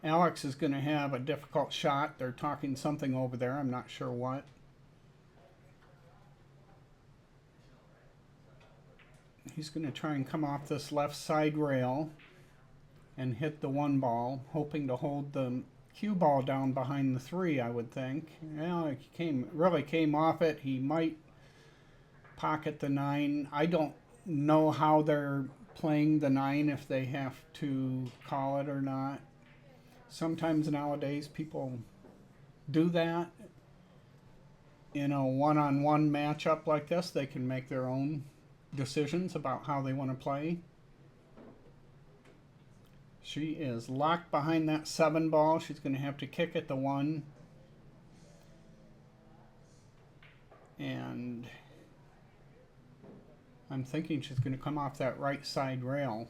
Aleks is going to have a difficult shot. They're talking something over there. I'm not sure what. He's going to try and come off this left side rail and hit the 1 ball, hoping to hold the cue ball down behind the 3, I would think. Well, it really came off it. He might pocket the 9. I don't know how they're playing the 9, if they have to call it or not. Sometimes nowadays people do that. In a one-on-one matchup like this, they can make their own decisions about how they want to play. She is locked behind that 7 ball. She's going to have to kick at the 1. And I'm thinking she's going to come off that right side rail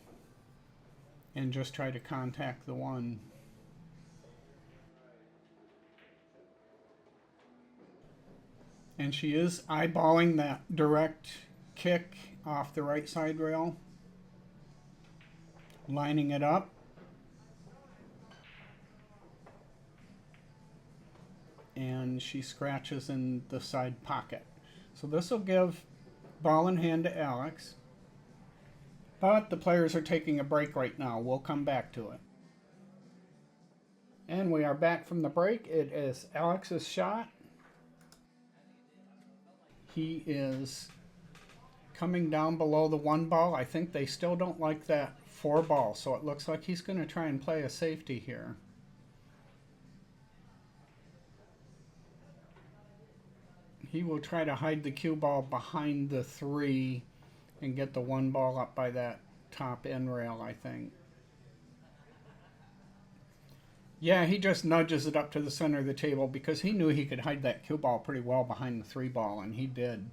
and just try to contact the 1. And she is eyeballing that direct kick off the right side rail, lining it up. And she scratches in the side pocket. So this will give ball in hand to Aleks. But the players are taking a break right now. We'll come back to it. And we are back from the break. It is Alex's shot. He is coming down below the 1 ball. I think they still don't like that 4 ball. So it looks like he's going to try and play a safety here. He will try to hide the cue ball behind the 3 and get the one ball up by that top end rail, I think. Yeah, he just nudges it up to the center of the table because he knew he could hide that cue ball pretty well behind the 3 ball, and he did.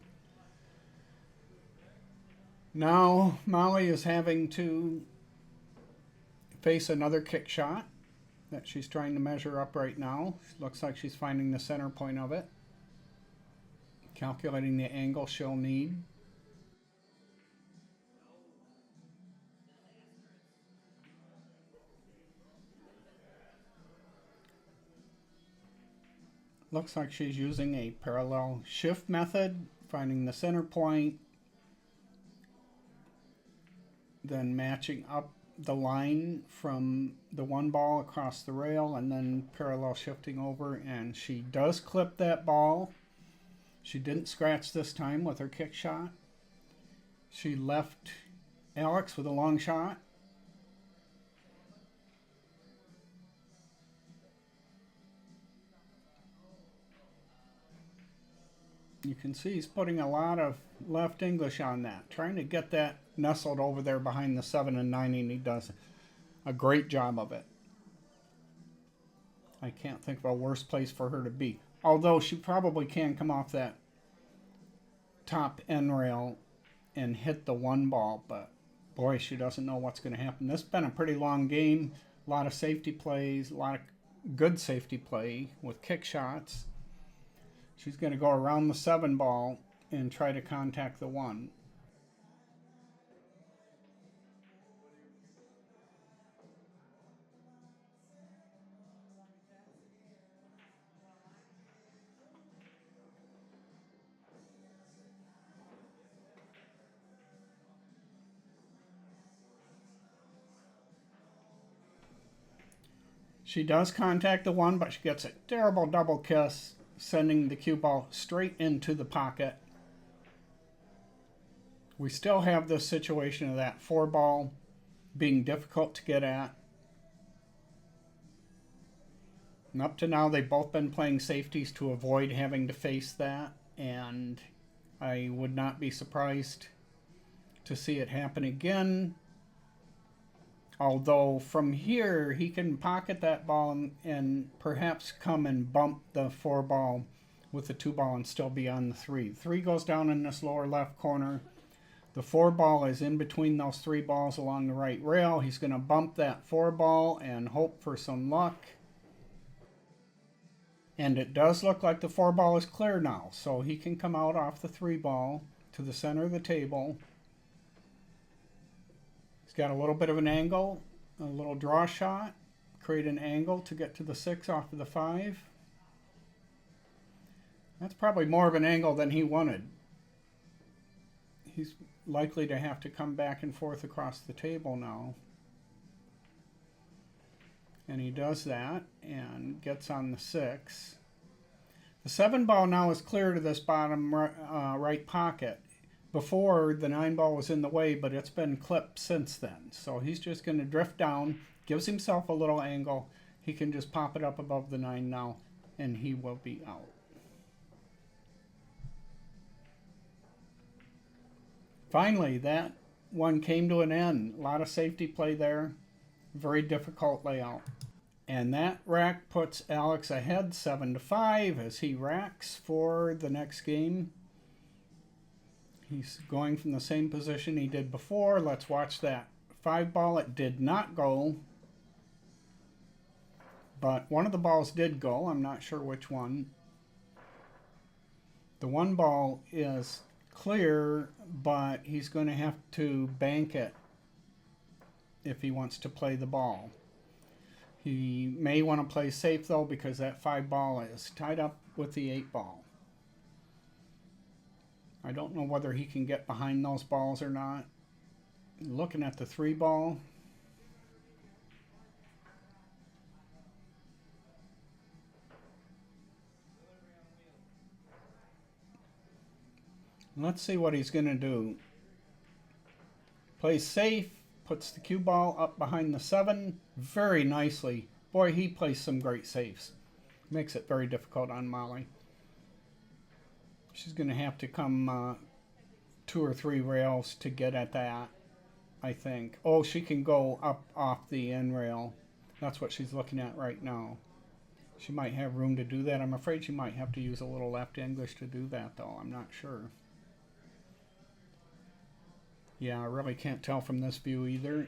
Now Molly is having to face another kick shot that she's trying to measure up right now. Looks like she's finding the center point of it, calculating the angle she'll need. Looks like she's using a parallel shift method, finding the center point, then matching up the line from the 1 ball across the rail, and then parallel shifting over, and she does clip that ball. She didn't scratch this time with her kick shot. She left Aleks with a long shot. You can see he's putting a lot of left English on that, trying to get that nestled over there behind the 7 and 9, and he does a great job of it. I can't think of a worse place for her to be. Although she probably can come off that top end rail and hit the 1 ball, but boy, she doesn't know what's going to happen. This has been a pretty long game. A lot of safety plays, a lot of good safety play with kick shots. She's going to go around the 7 ball and try to contact the 1. She does contact the 1, but she gets a terrible double kiss, sending the cue ball straight into the pocket. We still have this situation of that 4 ball being difficult to get at. And up to now, they've both been playing safeties to avoid having to face that, and I would not be surprised to see it happen again. Although from here, he can pocket that ball and perhaps come and bump the 4 ball with the 2 ball and still be on the 3. 3 goes down in this lower left corner. The 4 ball is in between those 3 balls along the right rail. He's going to bump that 4 ball and hope for some luck. And it does look like the 4 ball is clear now, so he can come out off the 3 ball to the center of the table. He's got a little bit of an angle, a little draw shot, create an angle to get to the 6 off of the 5. That's probably more of an angle than he wanted. He's likely to have to come back and forth across the table now. And he does that and gets on the 6. The 7 ball now is clear to this bottom right pocket. Before, the 9 ball was in the way, but it's been clipped since then. So he's just going to drift down, gives himself a little angle. He can just pop it up above the 9 now, and he will be out. Finally, that one came to an end. A lot of safety play there. Very difficult layout. And that rack puts Aleks ahead 7-5 as he racks for the next game. He's going from the same position he did before. Let's watch that 5 ball. It did not go, but one of the balls did go. I'm not sure which one. The 1 ball is clear, but he's going to have to bank it if he wants to play the ball. He may want to play safe, though, because that 5 ball is tied up with the 8 ball. I don't know whether he can get behind those balls or not. Looking at the 3 ball. Let's see what he's going to do. Plays safe, puts the cue ball up behind the 7 very nicely. Boy, he plays some great safes. Makes it very difficult on Molly. She's going to have to come 2 or 3 rails to get at that, I think. Oh, she can go up off the end rail. That's what she's looking at right now. She might have room to do that. I'm afraid she might have to use a little left English to do that, though. I'm not sure. Yeah, I really can't tell from this view either.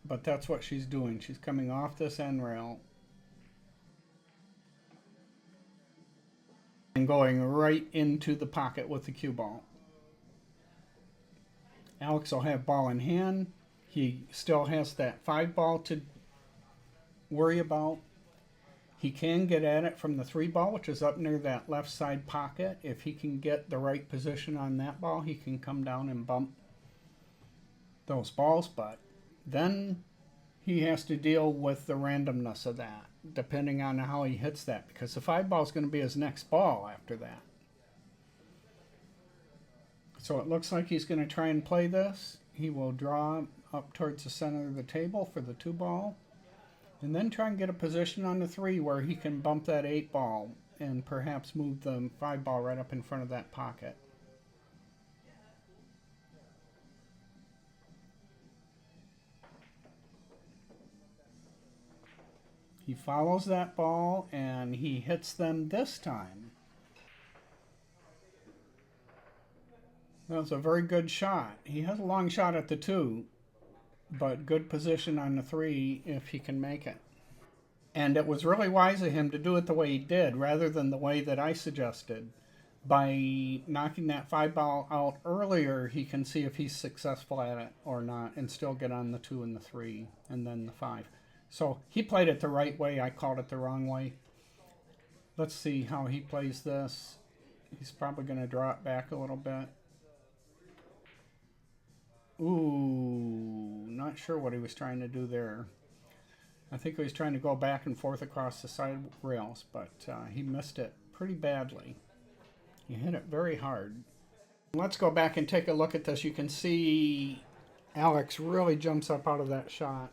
But that's what she's doing. She's coming off this end rail and going right into the pocket with the cue ball. Aleks will have ball in hand. He still has that 5 ball to worry about. He can get at it from the 3 ball, which is up near that left side pocket. If he can get the right position on that ball, he can come down and bump those balls. But then he has to deal with the randomness of that, depending on how he hits that, because the 5 ball is going to be his next ball after that. So it looks like he's going to try and play this. He will draw up towards the center of the table for the 2 ball, and then try and get a position on the 3 where he can bump that 8 ball and perhaps move the 5 ball right up in front of that pocket. He follows that ball and he hits them this time. That was a very good shot. He has a long shot at the 2, but good position on the 3 if he can make it. And it was really wise of him to do it the way he did rather than the way that I suggested. By knocking that 5 ball out earlier, he can see if he's successful at it or not and still get on the 2 and the 3 and then the 5. So he played it the right way. I called it the wrong way. Let's see how he plays this. He's probably going to draw it back a little bit. Ooh, not sure what he was trying to do there. I think he was trying to go back and forth across the side rails, but he missed it pretty badly. He hit it very hard. Let's go back and take a look at this. You can see Aleks really jumps up out of that shot.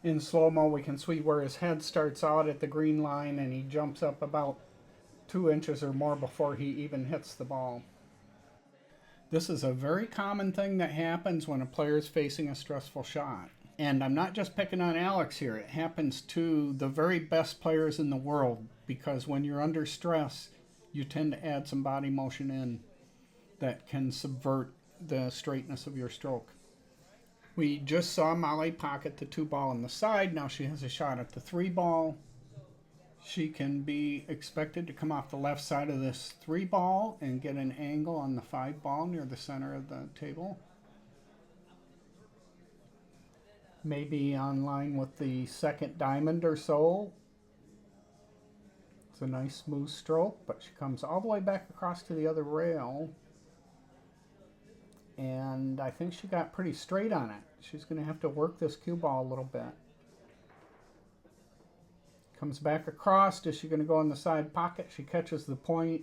In slow-mo, we can see where his head starts out at the green line, and he jumps up about 2 inches or more before he even hits the ball. This is a very common thing that happens when a player is facing a stressful shot. And I'm not just picking on Aleks here. It happens to the very best players in the world, because when you're under stress, you tend to add some body motion in that can subvert the straightness of your stroke. We just saw Molly pocket the 2 ball on the side. Now she has a shot at the 3 ball. She can be expected to come off the left side of this 3 ball and get an angle on the 5 ball near the center of the table. Maybe on line with the second diamond or so. It's a nice smooth stroke, but she comes all the way back across to the other rail. And I think she got pretty straight on it. She's going to have to work this cue ball a little bit. Comes back across. Is she going to go in the side pocket? She catches the point.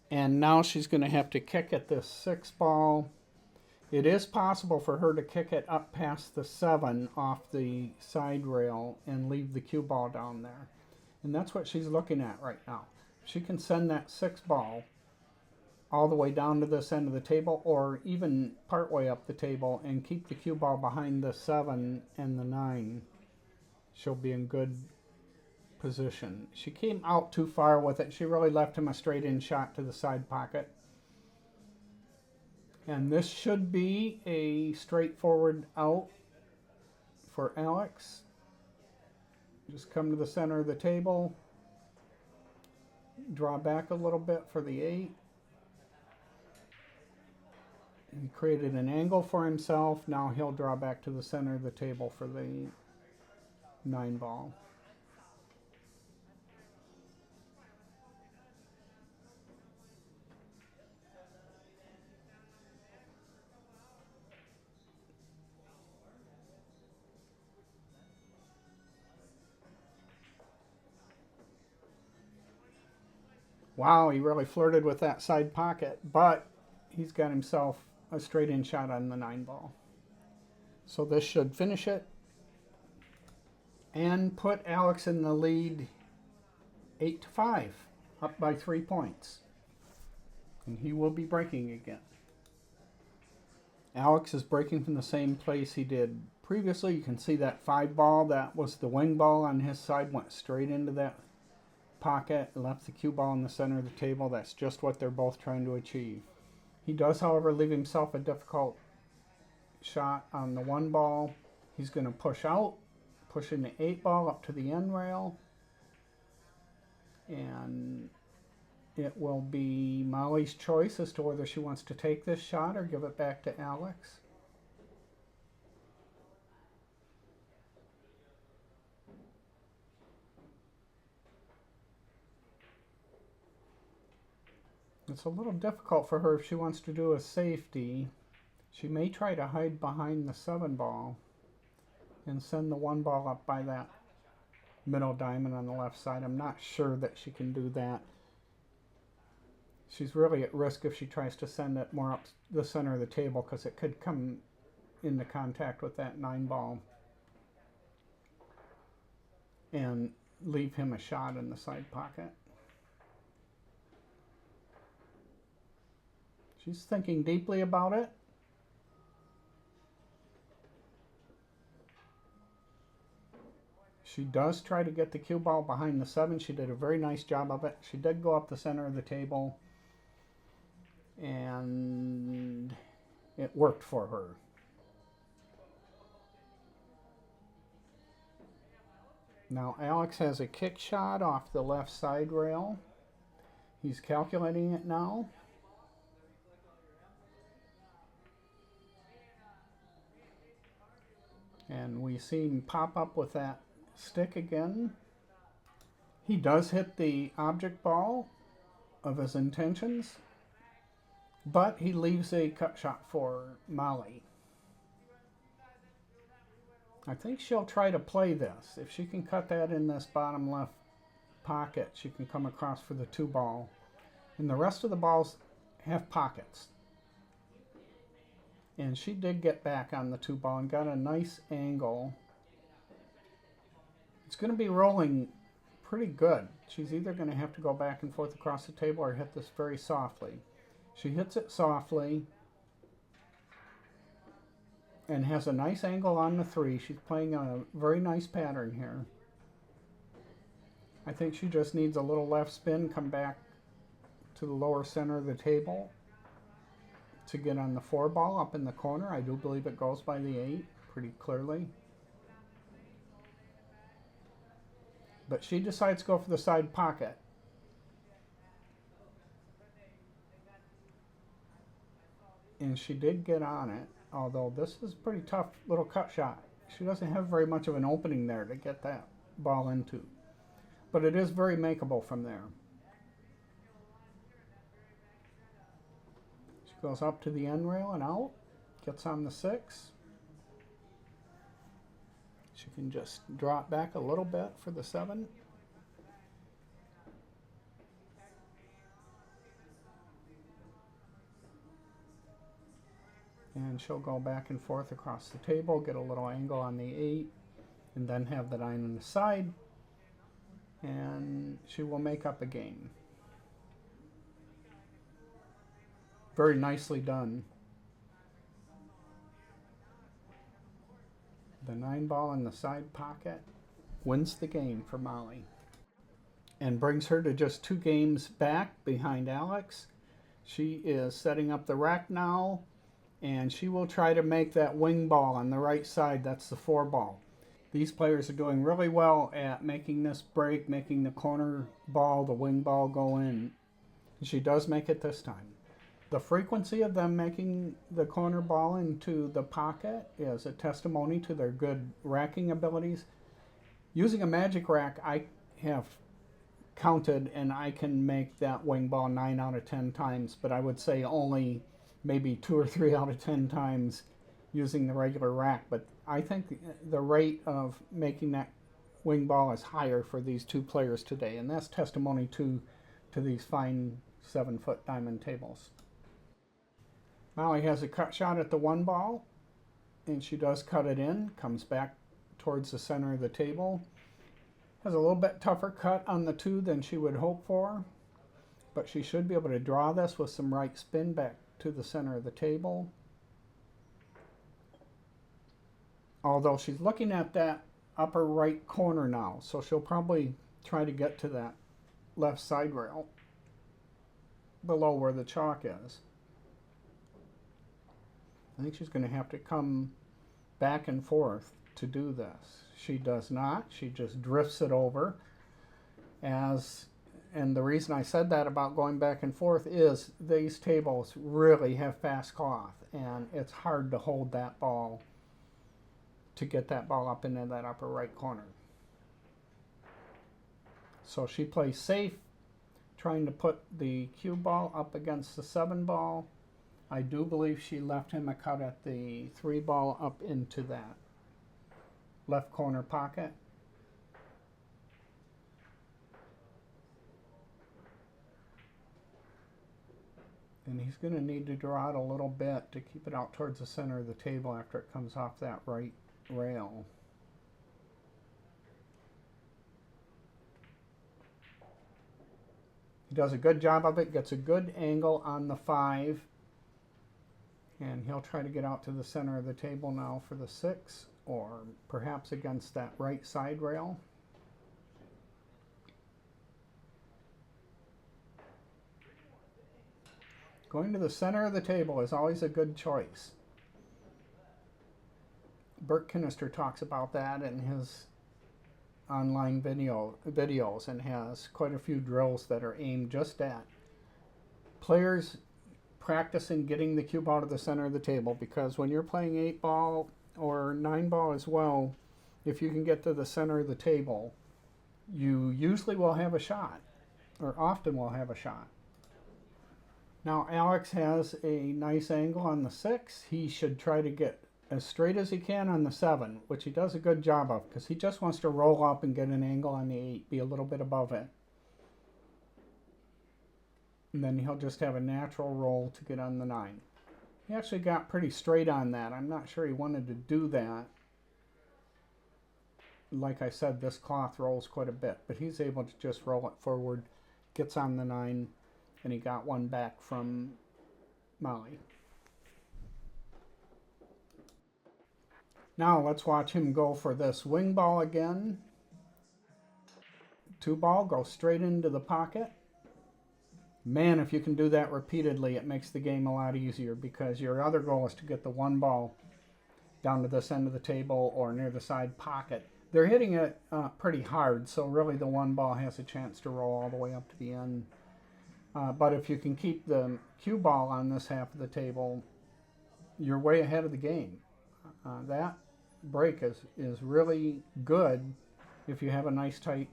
And now she's going to have to kick at this 6 ball. It is possible for her to kick it up past the 7 off the side rail and leave the cue ball down there. And that's what she's looking at right now. She can send that 6 ball all the way down to this end of the table, or even part way up the table, and keep the cue ball behind the 7 and the 9. She'll be in good position. She came out too far with it. She really left him a straight in shot to the side pocket. And this should be a straightforward out for Aleks. Just come to the center of the table, draw back a little bit for the 8. He created an angle for himself. Now he'll draw back to the center of the table for the 9 ball. Wow, he really flirted with that side pocket, but he's got himself a straight in shot on the 9 ball. So this should finish it and put Aleks in the lead 8-5, up by 3 points. And he will be breaking again. Aleks is breaking from the same place he did previously. You can see that 5 ball, that was the wing ball on his side, went straight into that pocket, left the cue ball in the center of the table. That's just what they're both trying to achieve. He does, however, leave himself a difficult shot on the 1 ball. He's going to push out, pushing the 8 ball up to the end rail. And it will be Molly's choice as to whether she wants to take this shot or give it back to Aleks. It's a little difficult for her if she wants to do a safety. She may try to hide behind the 7 ball and send the 1 ball up by that middle diamond on the left side. I'm not sure that she can do that. She's really at risk if she tries to send it more up the center of the table because it could come into contact with that 9 ball and leave him a shot in the side pocket. She's thinking deeply about it. She does try to get the cue ball behind the 7. She did a very nice job of it. She did go up the center of the table, and it worked for her. Now Aleks has a kick shot off the left side rail. He's calculating it now. And we see him pop up with that stick again. He does hit the object ball of his intentions, but he leaves a cut shot for Molly. I think she'll try to play this. If she can cut that in this bottom left pocket, she can come across for the 2 ball. And the rest of the balls have pockets. And she did get back on the 2 ball and got a nice angle. It's going to be rolling pretty good. She's either going to have to go back and forth across the table or hit this very softly. She hits it softly and has a nice angle on the 3. She's playing a very nice pattern here. I think she just needs a little left spin, come back to the lower center of the table to get on the 4 ball up in the corner. I do believe it goes by the 8 pretty clearly. But she decides to go for the side pocket. And she did get on it, although this is a pretty tough little cut shot. She doesn't have very much of an opening there to get that ball into. But it is very makeable from there. She goes up to the end rail and out, gets on the 6. She can just drop back a little bit for the 7. And she'll go back and forth across the table, get a little angle on the 8, and then have the 9 on the side. And she will make up a game. Very nicely done. The 9 ball in the side pocket wins the game for Molly and brings her to just 2 games back behind Aleks. She is setting up the rack now, and she will try to make that wing ball on the right side. That's the 4 ball. These players are doing really well at making this break, making the corner ball, the wing ball go in. And she does make it this time. The frequency of them making the corner ball into the pocket is a testimony to their good racking abilities. Using a magic rack, I have counted and I can make that wing ball 9 out of 10 times, but I would say only maybe 2 or 3 out of 10 times using the regular rack. But I think the rate of making that wing ball is higher for these 2 players today, and that's testimony to these fine 7-foot diamond tables. Molly has a cut shot at the 1 ball, and she does cut it in, comes back towards the center of the table. Has a little bit tougher cut on the 2 than she would hope for. But she should be able to draw this with some right spin back to the center of the table. Although she's looking at that upper right corner now, so she'll probably try to get to that left side rail below where the chalk is. I think she's going to have to come back and forth to do this. She does not. She just drifts it over. And the reason I said that about going back and forth is these tables really have fast cloth, and it's hard to hold that ball, to get that ball up into that upper right corner. So she plays safe, trying to put the cue ball up against the 7 ball. I do believe she left him a cut at the 3 ball up into that left corner pocket. And he's going to need to draw it a little bit to keep it out towards the center of the table after it comes off that right rail. He does a good job of it, gets a good angle on the 5, and he'll try to get out to the center of the table now for the 6, or perhaps against that right side rail. Going to the center of the table is always a good choice. Bert Kinnister talks about that in his online videos and has quite a few drills that are aimed just at players practicing getting the cue ball to the center of the table, because when you're playing 8 ball or 9 ball as well, if you can get to the center of the table, you usually will have a shot, or often will have a shot. Now Aleks has a nice angle on the 6. He should try to get as straight as he can on the 7, which he does a good job of, because he just wants to roll up and get an angle on the 8, be a little bit above it. And then he'll just have a natural roll to get on the 9. He actually got pretty straight on that. I'm not sure he wanted to do that. Like I said, this cloth rolls quite a bit, but he's able to just roll it forward, gets on the 9, and he got one back from Molly. Now let's watch him go for this wing ball again. 2 ball, go straight into the pocket. Man, if you can do that repeatedly, it makes the game a lot easier, because your other goal is to get the 1 ball down to this end of the table or near the side pocket. They're hitting it pretty hard, so really the 1 ball has a chance to roll all the way up to the end. But if you can keep the cue ball on this half of the table, you're way ahead of the game. That break is really good if you have a nice tight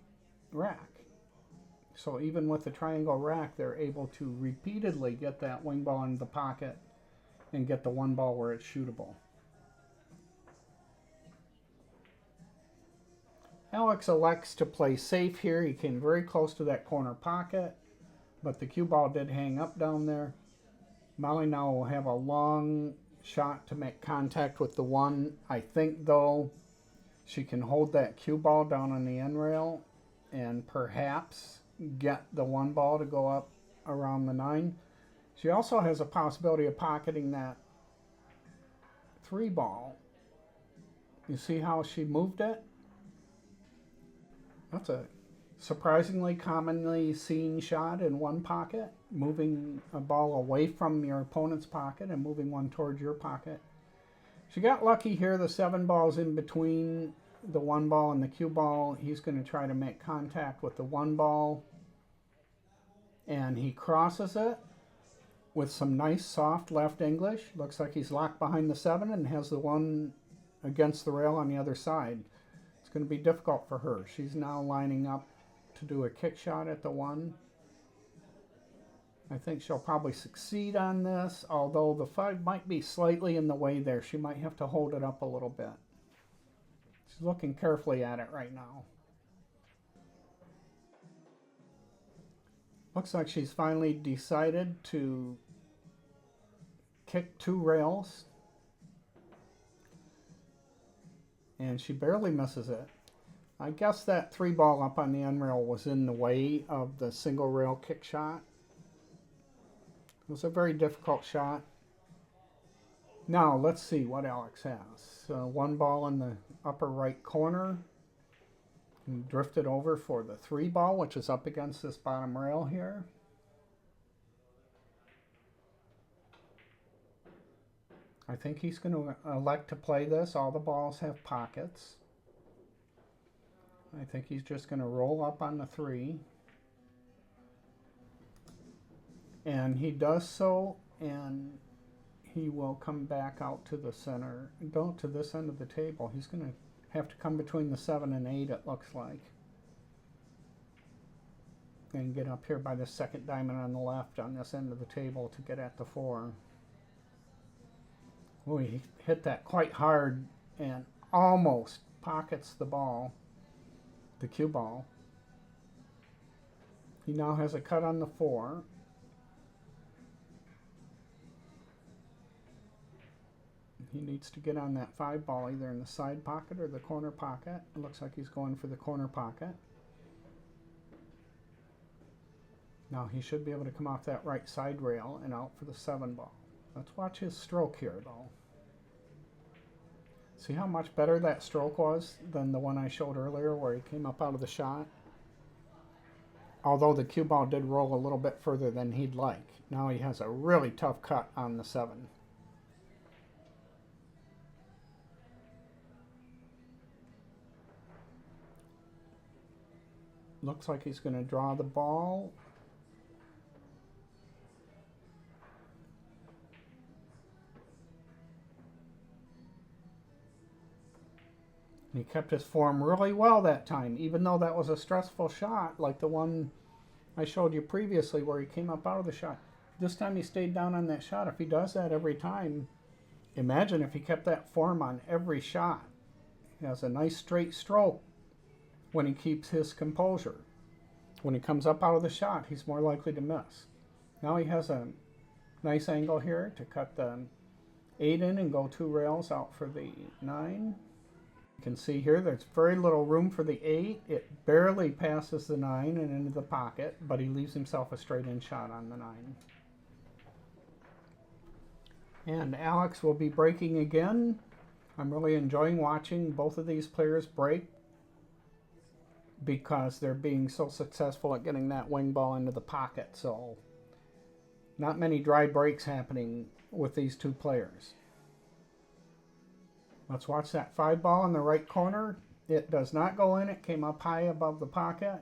rack. So even with the triangle rack, they're able to repeatedly get that wing ball into the pocket and get the 1 ball where it's shootable. Aleks elects to play safe here. He came very close to that corner pocket, but the cue ball did hang up down there. Molly now will have a long shot to make contact with the 1. I think, though, she can hold that cue ball down on the end rail and perhaps get the 1 ball to go up around the 9. She also has a possibility of pocketing that 3 ball. You see how she moved it? That's a surprisingly commonly seen shot in one pocket, moving a ball away from your opponent's pocket and moving one towards your pocket. She got lucky here. The 7 ball's in between the 1 ball and the cue ball. He's going to try to make contact with the 1 ball, and he crosses it with some nice soft left English. Looks like he's locked behind the 7 and has the 1 against the rail on the other side. It's going to be difficult for her. She's now lining up to do a kick shot at the 1. I think she'll probably succeed on this, although the 5 might be slightly in the way there. She might have to hold it up a little bit. She's looking carefully at it right now. Looks like she's finally decided to kick 2 rails. And she barely misses it. I guess that 3 ball up on the end rail was in the way of the single rail kick shot. It was a very difficult shot. Now let's see what Aleks has. One ball in the upper right corner. He drifted over for the 3 ball, which is up against this bottom rail here. I think he's going to elect to play this. All the balls have pockets. I think he's just going to roll up on the 3. And he does so, and he will come back out to the center, go to this end of the table. He's going to have to come between the 7 and 8, it looks like. And get up here by the second diamond on the left on this end of the table to get at the 4. Oh, he hit that quite hard and almost pockets the ball, the cue ball. He now has a cut on the 4. He needs to get on that 5 ball either in the side pocket or the corner pocket. It looks like he's going for the corner pocket. Now he should be able to come off that right side rail and out for the 7 ball. Let's watch his stroke here, though. See how much better that stroke was than the one I showed earlier where he came up out of the shot? Although the cue ball did roll a little bit further than he'd like. Now he has a really tough cut on the 7. Looks like he's going to draw the ball. He kept his form really well that time, even though that was a stressful shot, like the one I showed you previously where he came up out of the shot. This time he stayed down on that shot. If he does that every time, imagine if he kept that form on every shot. He has a nice straight stroke when he keeps his composure. When he comes up out of the shot, he's more likely to miss. Now he has a nice angle here to cut the 8 in and go 2 rails out for the 9. You can see here there's very little room for the 8. It barely passes the 9 and into the pocket, but he leaves himself a straight-in shot on the 9. And Aleks will be breaking again. I'm really enjoying watching both of these players break because they're being so successful at getting that wing ball into the pocket. So not many dry breaks happening with these two players. Let's watch that 5 ball in the right corner. It does not go in. It came up high above the pocket.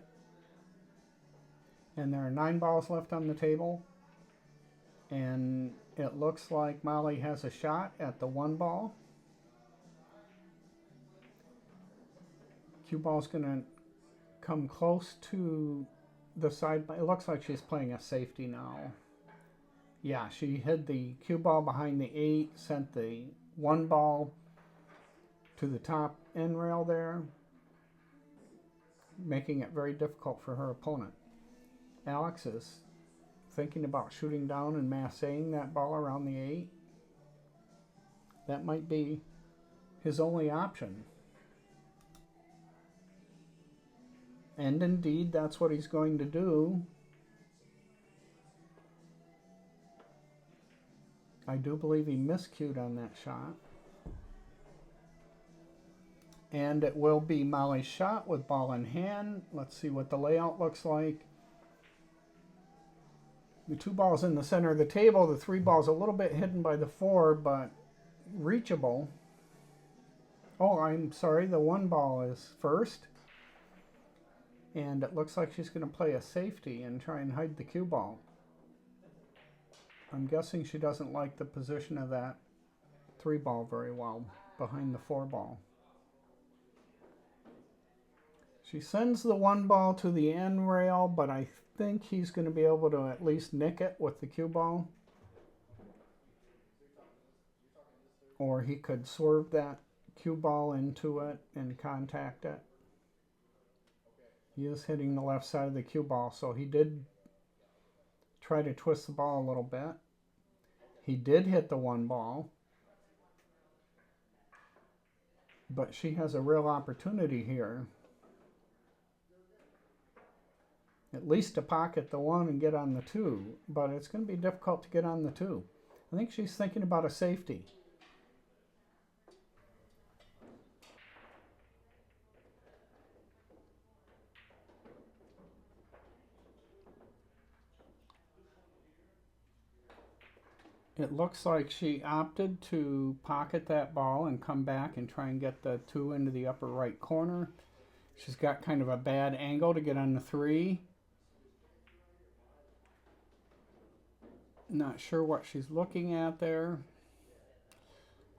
And there are 9 balls left on the table. And it looks like Molly has a shot at the 1 ball. Cue ball's going to come close to the side. It looks like she's playing a safety now. Yeah, she hid the cue ball behind the 8, sent the 1 ball to the top end rail there, making it very difficult for her opponent. Aleks is thinking about shooting down and massing that ball around the 8. That might be his only option. And indeed, that's what he's going to do. I do believe he miscued on that shot. And it will be Molly's shot with ball in hand. Let's see what the layout looks like. The 2 balls in the center of the table. The 3 balls a little bit hidden by the 4, but reachable. Oh, I'm sorry. The 1 ball is first. And it looks like she's going to play a safety and try and hide the cue ball. I'm guessing she doesn't like the position of that 3 ball very well behind the 4 ball. She sends the 1 ball to the end rail, but I think he's going to be able to at least nick it with the cue ball. Or he could swerve that cue ball into it and contact it. He is hitting the left side of the cue ball, so he did try to twist the ball a little bit. He did hit the 1 ball. But she has a real opportunity here. at least to pocket the 1 and get on the 2, but it's going to be difficult to get on the 2. I think she's thinking about a safety. It looks like she opted to pocket that ball and come back and try and get the 2 into the upper right corner. She's got kind of a bad angle to get on the 3. Not sure what she's looking at there.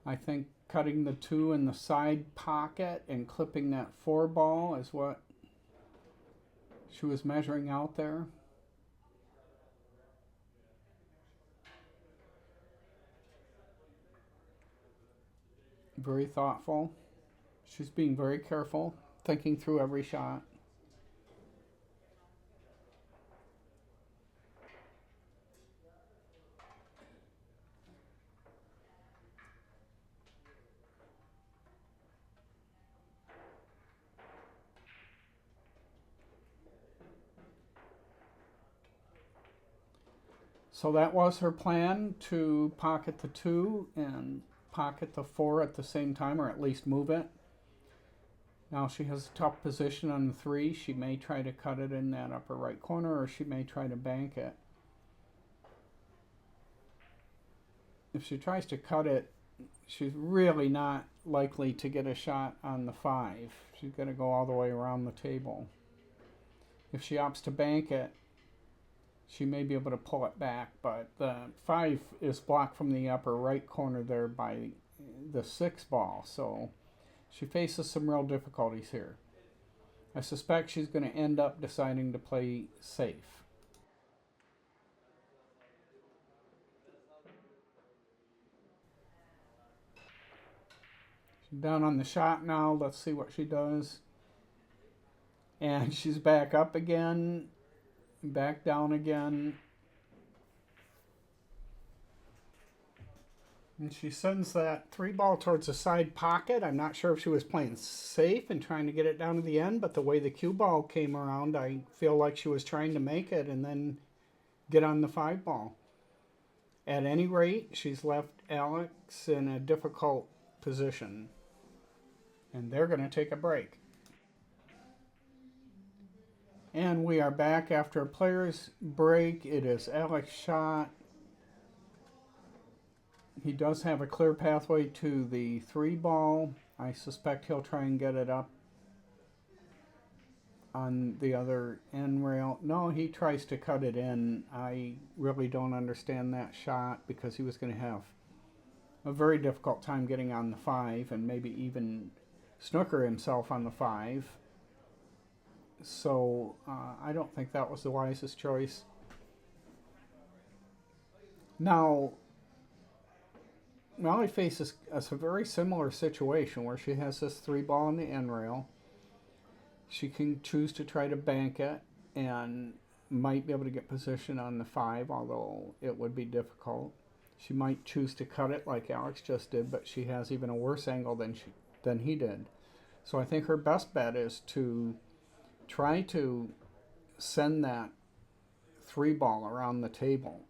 I think cutting the 2 in the side pocket and clipping that 4 ball is what she was measuring out there. Very thoughtful. She's being very careful, thinking through every shot. So that was her plan, to pocket the 2 and pocket the 4 at the same time, or at least move it. Now she has a tough position on the 3. She may try to cut it in that upper right corner, or she may try to bank it. If she tries to cut it, she's really not likely to get a shot on the 5. She's going to go all the way around the table. If she opts to bank it, she may be able to pull it back, but the 5 is blocked from the upper right corner there by the 6 ball, so she faces some real difficulties here. I suspect she's going to end up deciding to play safe. She's down on the shot now. Let's see what she does. And she's back up again. Back down again. And she sends that 3 ball towards the side pocket. I'm not sure if she was playing safe and trying to get it down to the end, but the way the cue ball came around, I feel like she was trying to make it and then get on the 5 ball. At any rate, she's left Aleks in a difficult position. And they're going to take a break. And we are back after a player's break. It is Aleks' shot. He does have a clear pathway to the 3 ball. I suspect he'll try and get it up on the other end rail. No, he tries to cut it in. I really don't understand that shot, because he was going to have a very difficult time getting on the 5 and maybe even snooker himself on the 5. So I don't think that was the wisest choice. Now, Molly faces a very similar situation where she has this 3 ball on the end rail. She can choose to try to bank it and might be able to get position on the 5, although it would be difficult. She might choose to cut it like Aleks just did, but she has even a worse angle than he did. So I think her best bet is to try to send that 3 ball around the table.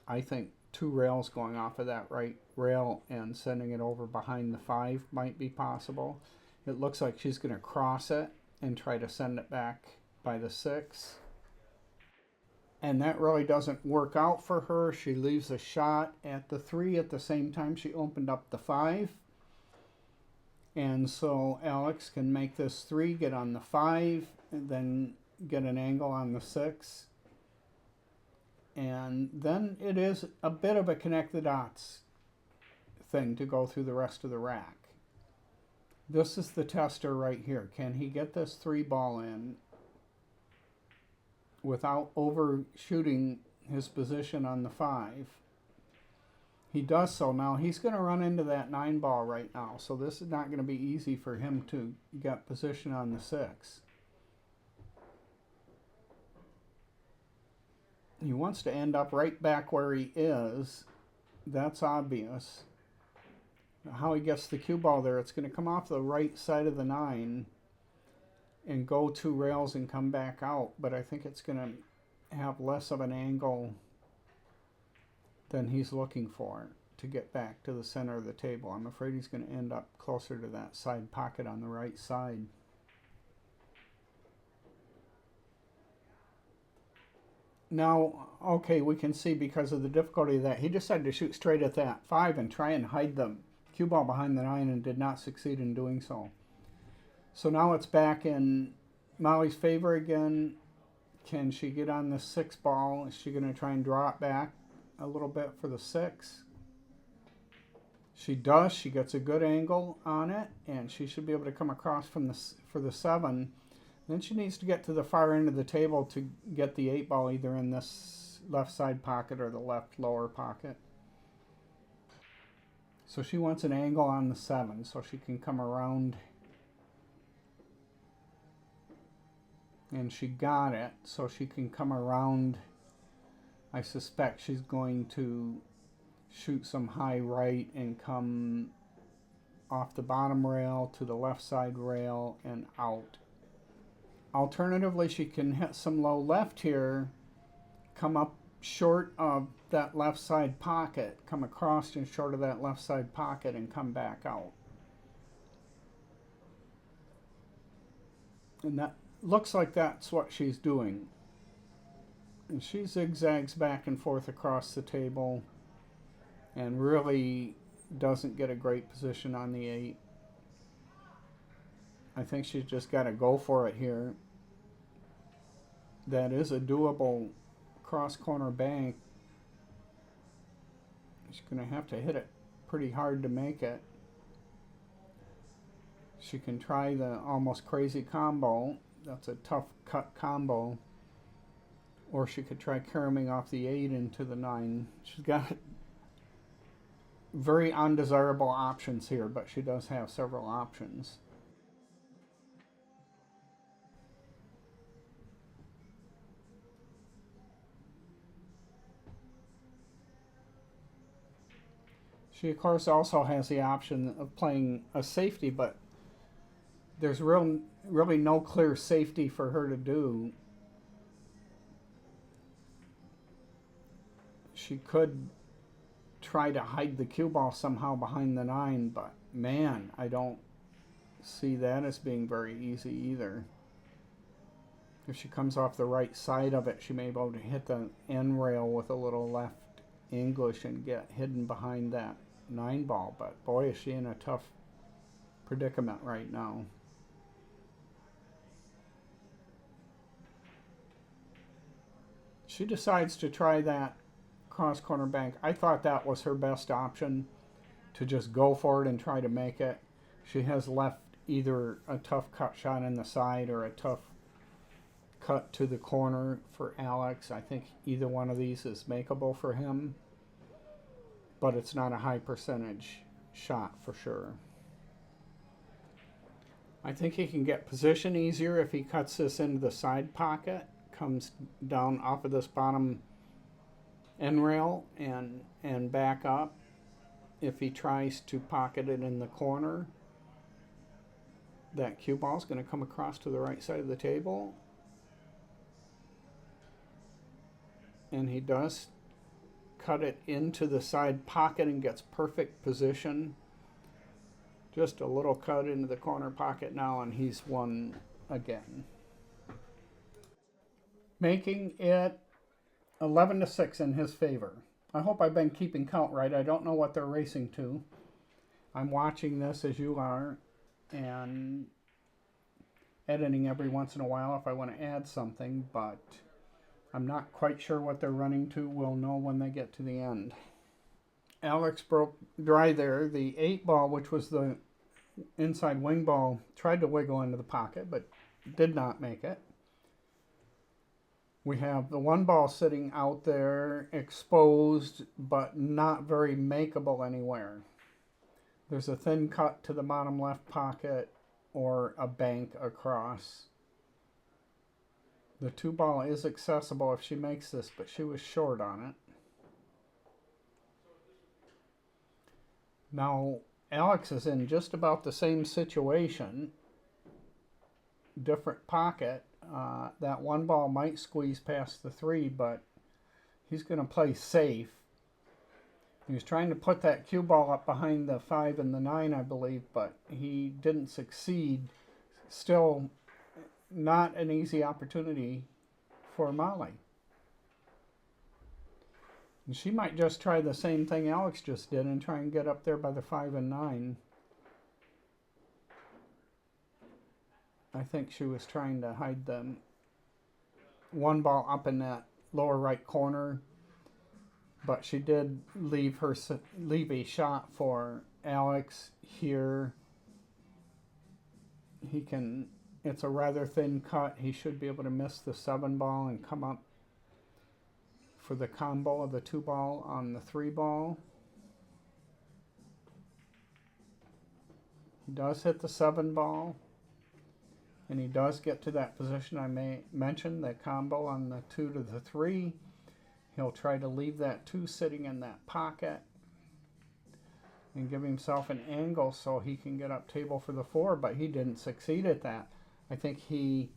I think 2 rails going off of that right rail and sending it over behind the 5 might be possible. It looks like she's going to cross it and try to send it back by the 6. And that really doesn't work out for her. She leaves a shot at the 3 at the same time she opened up the 5. And so Aleks can make this 3, get on the 5, and then get an angle on the 6. And then it is a bit of a connect the dots thing to go through the rest of the rack. This is the tester right here. Can he get this 3 ball in without overshooting his position on the 5? He does so. Now he's going to run into that 9 ball right now, so this is not going to be easy for him to get position on the 6. He wants to end up right back where he is. That's obvious. How he gets the cue ball there, it's going to come off the right side of the 9. and go 2 rails and come back out, but I think it's going to have less of an angle than he's looking for to get back to the center of the table. I'm afraid he's going to end up closer to that side pocket on the right side. Now, okay, we can see because of the difficulty of that, he decided to shoot straight at that 5 and try and hide the cue ball behind the 9 and did not succeed in doing so. So now it's back in Molly's favor again. Can she get on the 6 ball? Is she going to try and draw it back a little bit for the 6? She does. She gets a good angle on it, and she should be able to come across from for the 7. Then she needs to get to the far end of the table to get the 8 ball either in this left side pocket or the left lower pocket. So she wants an angle on the 7 so she can come around. And she got it, so she can come around. I suspect she's going to shoot some high right and come off the bottom rail to the left side rail and out. Alternatively, she can hit some low left here, come up short of that left side pocket, come across and short of that left side pocket and come back out. And that looks like that's what she's doing. And she zigzags back and forth across the table and really doesn't get a great position on the 8. I think she's just got to go for it here. That is a doable cross corner bank. She's going to have to hit it pretty hard to make it. She can try the almost crazy combo. That's a tough cut combo. Or she could try caromming off the 8 into the 9. She's got very undesirable options here, but she does have several options. She, of course, also has the option of playing a safety, but there's really no clear safety for her to do. She could try to hide the cue ball somehow behind the 9, but man, I don't see that as being very easy either. If she comes off the right side of it, she may be able to hit the end rail with a little left English and get hidden behind that 9 ball, but boy, is she in a tough predicament right now. She decides to try that cross corner bank. I thought that was her best option, to just go for it and try to make it. She has left either a tough cut shot in the side or a tough cut to the corner for Aleks. I think either one of these is makeable for him, but it's not a high percentage shot for sure. I think he can get position easier if he cuts this into the side pocket, comes down off of this bottom end rail and back up. If he tries to pocket it in the corner, that cue ball is going to come across to the right side of the table. And he does cut it into the side pocket and gets perfect position. Just a little cut into the corner pocket now, and he's won again. Making it 11-6 in his favor. I hope I've been keeping count right. I don't know what they're racing to. I'm watching this as you are and editing every once in a while if I want to add something, but I'm not quite sure what they're running to. We'll know when they get to the end. Aleks broke dry there. The 8 ball, which was the inside wing ball, tried to wiggle into the pocket, but did not make it. We have the 1 ball sitting out there, exposed, but not very makeable anywhere. There's a thin cut to the bottom left pocket or a bank across. The 2 ball is accessible if she makes this, but she was short on it. Now, Aleks is in just about the same situation. different pocket. That one ball might squeeze past the 3, but he's going to play safe. He was trying to put that cue ball up behind the 5 and the 9, I believe, but he didn't succeed. Still not an easy opportunity for Molly. And she might just try the same thing Aleks just did and try and get up there by the 5 and 9. I think she was trying to hide the one ball up in that lower right corner, but she did leave a shot for Aleks here. It's a rather thin cut. He should be able to miss the 7 ball and come up for the combo of the 2 ball on the 3 ball. He does hit the 7 ball. And he does get to that position I mentioned, that combo on the 2 to the 3. He'll try to leave that 2 sitting in that pocket and give himself an angle so he can get up table for the 4, but he didn't succeed at that. I think he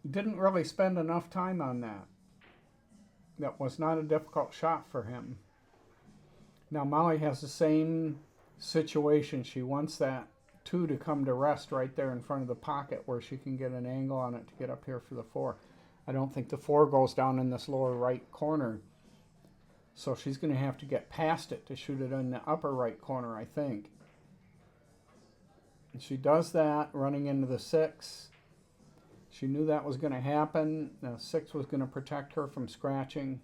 didn't really spend enough time on that. That was not a difficult shot for him. Now Molly has the same situation. She wants that 2 to come to rest right there in front of the pocket where she can get an angle on it to get up here for the 4. I don't think the 4 goes down in this lower right corner. So she's going to have to get past it to shoot it in the upper right corner, I think. And she does that, running into the 6. She knew that was going to happen. The 6 was going to protect her from scratching.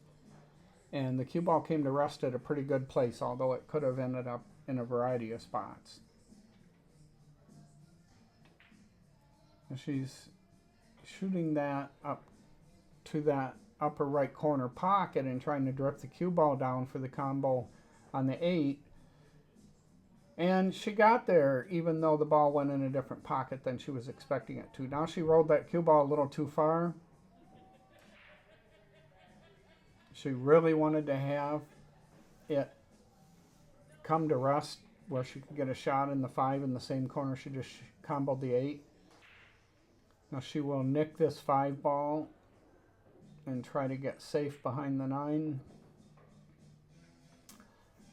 And the cue ball came to rest at a pretty good place, although it could have ended up in a variety of spots. And she's shooting that up to that upper right corner pocket and trying to drift the cue ball down for the combo on the 8. And she got there, even though the ball went in a different pocket than she was expecting it to. Now she rolled that cue ball a little too far. She really wanted to have it come to rest where she could get a shot in the 5 in the same corner she just comboed the 8. Now she will nick this 5 ball and try to get safe behind the 9.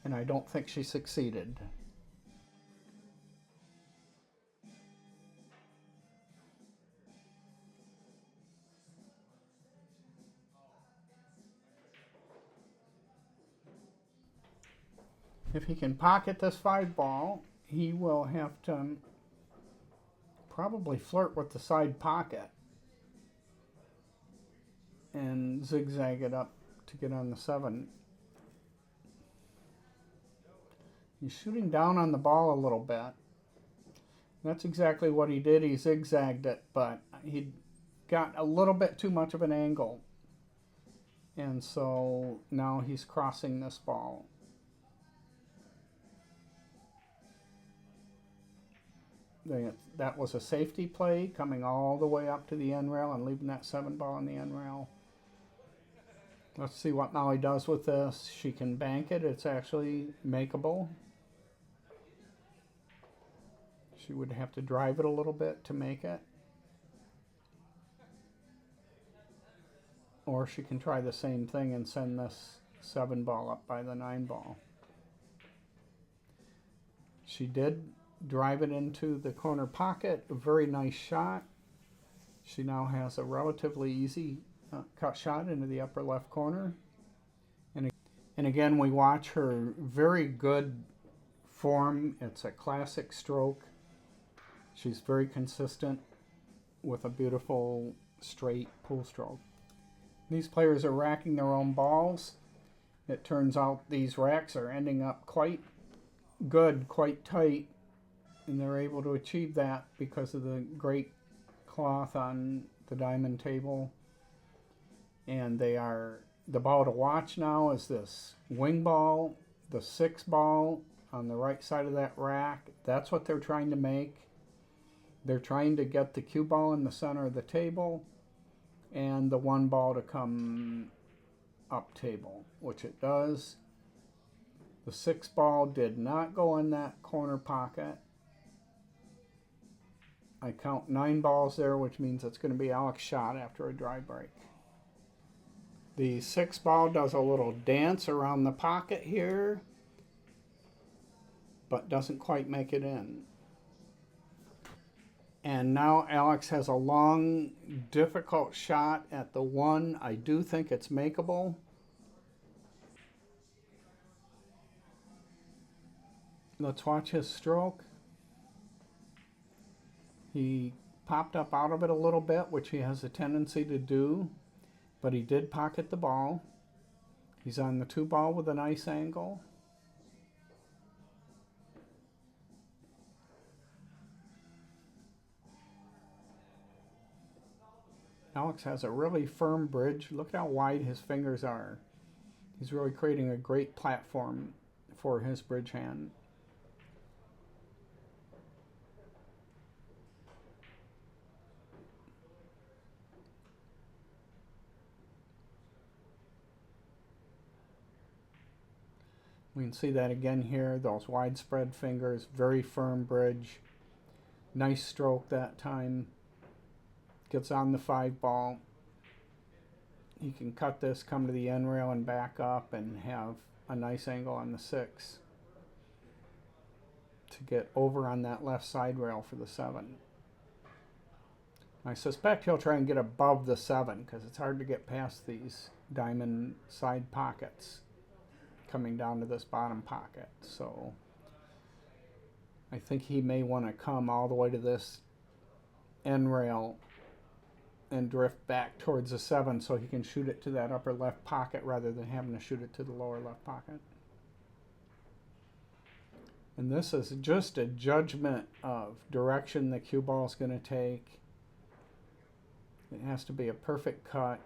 And I don't think she succeeded. If he can pocket this 5 ball, he will have to probably flirt with the side pocket and zigzag it up to get on the 7. He's shooting down on the ball a little bit. That's exactly what he did. He zigzagged it, but he got a little bit too much of an angle. And so now he's crossing this ball. That was a safety play, coming all the way up to the end rail and leaving that 7 ball on the end rail. Let's see what Molly does with this. She can bank it. It's actually makeable. She would have to drive it a little bit to make it. Or she can try the same thing and send this 7 ball up by the 9 ball. She did drive it into the corner pocket. A very nice shot. She now has a relatively easy cut shot into the upper left corner. And again, we watch her very good form. It's a classic stroke. She's very consistent with a beautiful straight pull stroke. These players are racking their own balls. It turns out these racks are ending up quite good, quite tight. And they're able to achieve that because of the great cloth on the diamond table. And the ball to watch now is this wing ball, the 6 ball on the right side of that rack. That's what they're trying to make. They're trying to get the cue ball in the center of the table and the 1 ball to come up table, which it does. The 6 ball did not go in that corner pocket. I count 9 balls there, which means it's going to be Alex's shot after a dry break. The 6 ball does a little dance around the pocket here, but doesn't quite make it in. And now Aleks has a long, difficult shot at the 1. I do think it's makeable. Let's watch his stroke. He popped up out of it a little bit, which he has a tendency to do, but he did pocket the ball. He's on the 2 ball with a nice angle. Aleks has a really firm bridge. Look how wide his fingers are. He's really creating a great platform for his bridge hand. We can see that again here, those widespread fingers, very firm bridge. Nice stroke that time. Gets on the 5 ball. He can cut this, come to the end rail and back up and have a nice angle on the 6 to get over on that left side rail for the 7. I suspect he'll try and get above the 7 because it's hard to get past these diamond side pockets coming down to this bottom pocket. So I think he may want to come all the way to this end rail and drift back towards the 7 so he can shoot it to that upper left pocket rather than having to shoot it to the lower left pocket. And this is just a judgment of direction the cue ball is going to take. It has to be a perfect cut.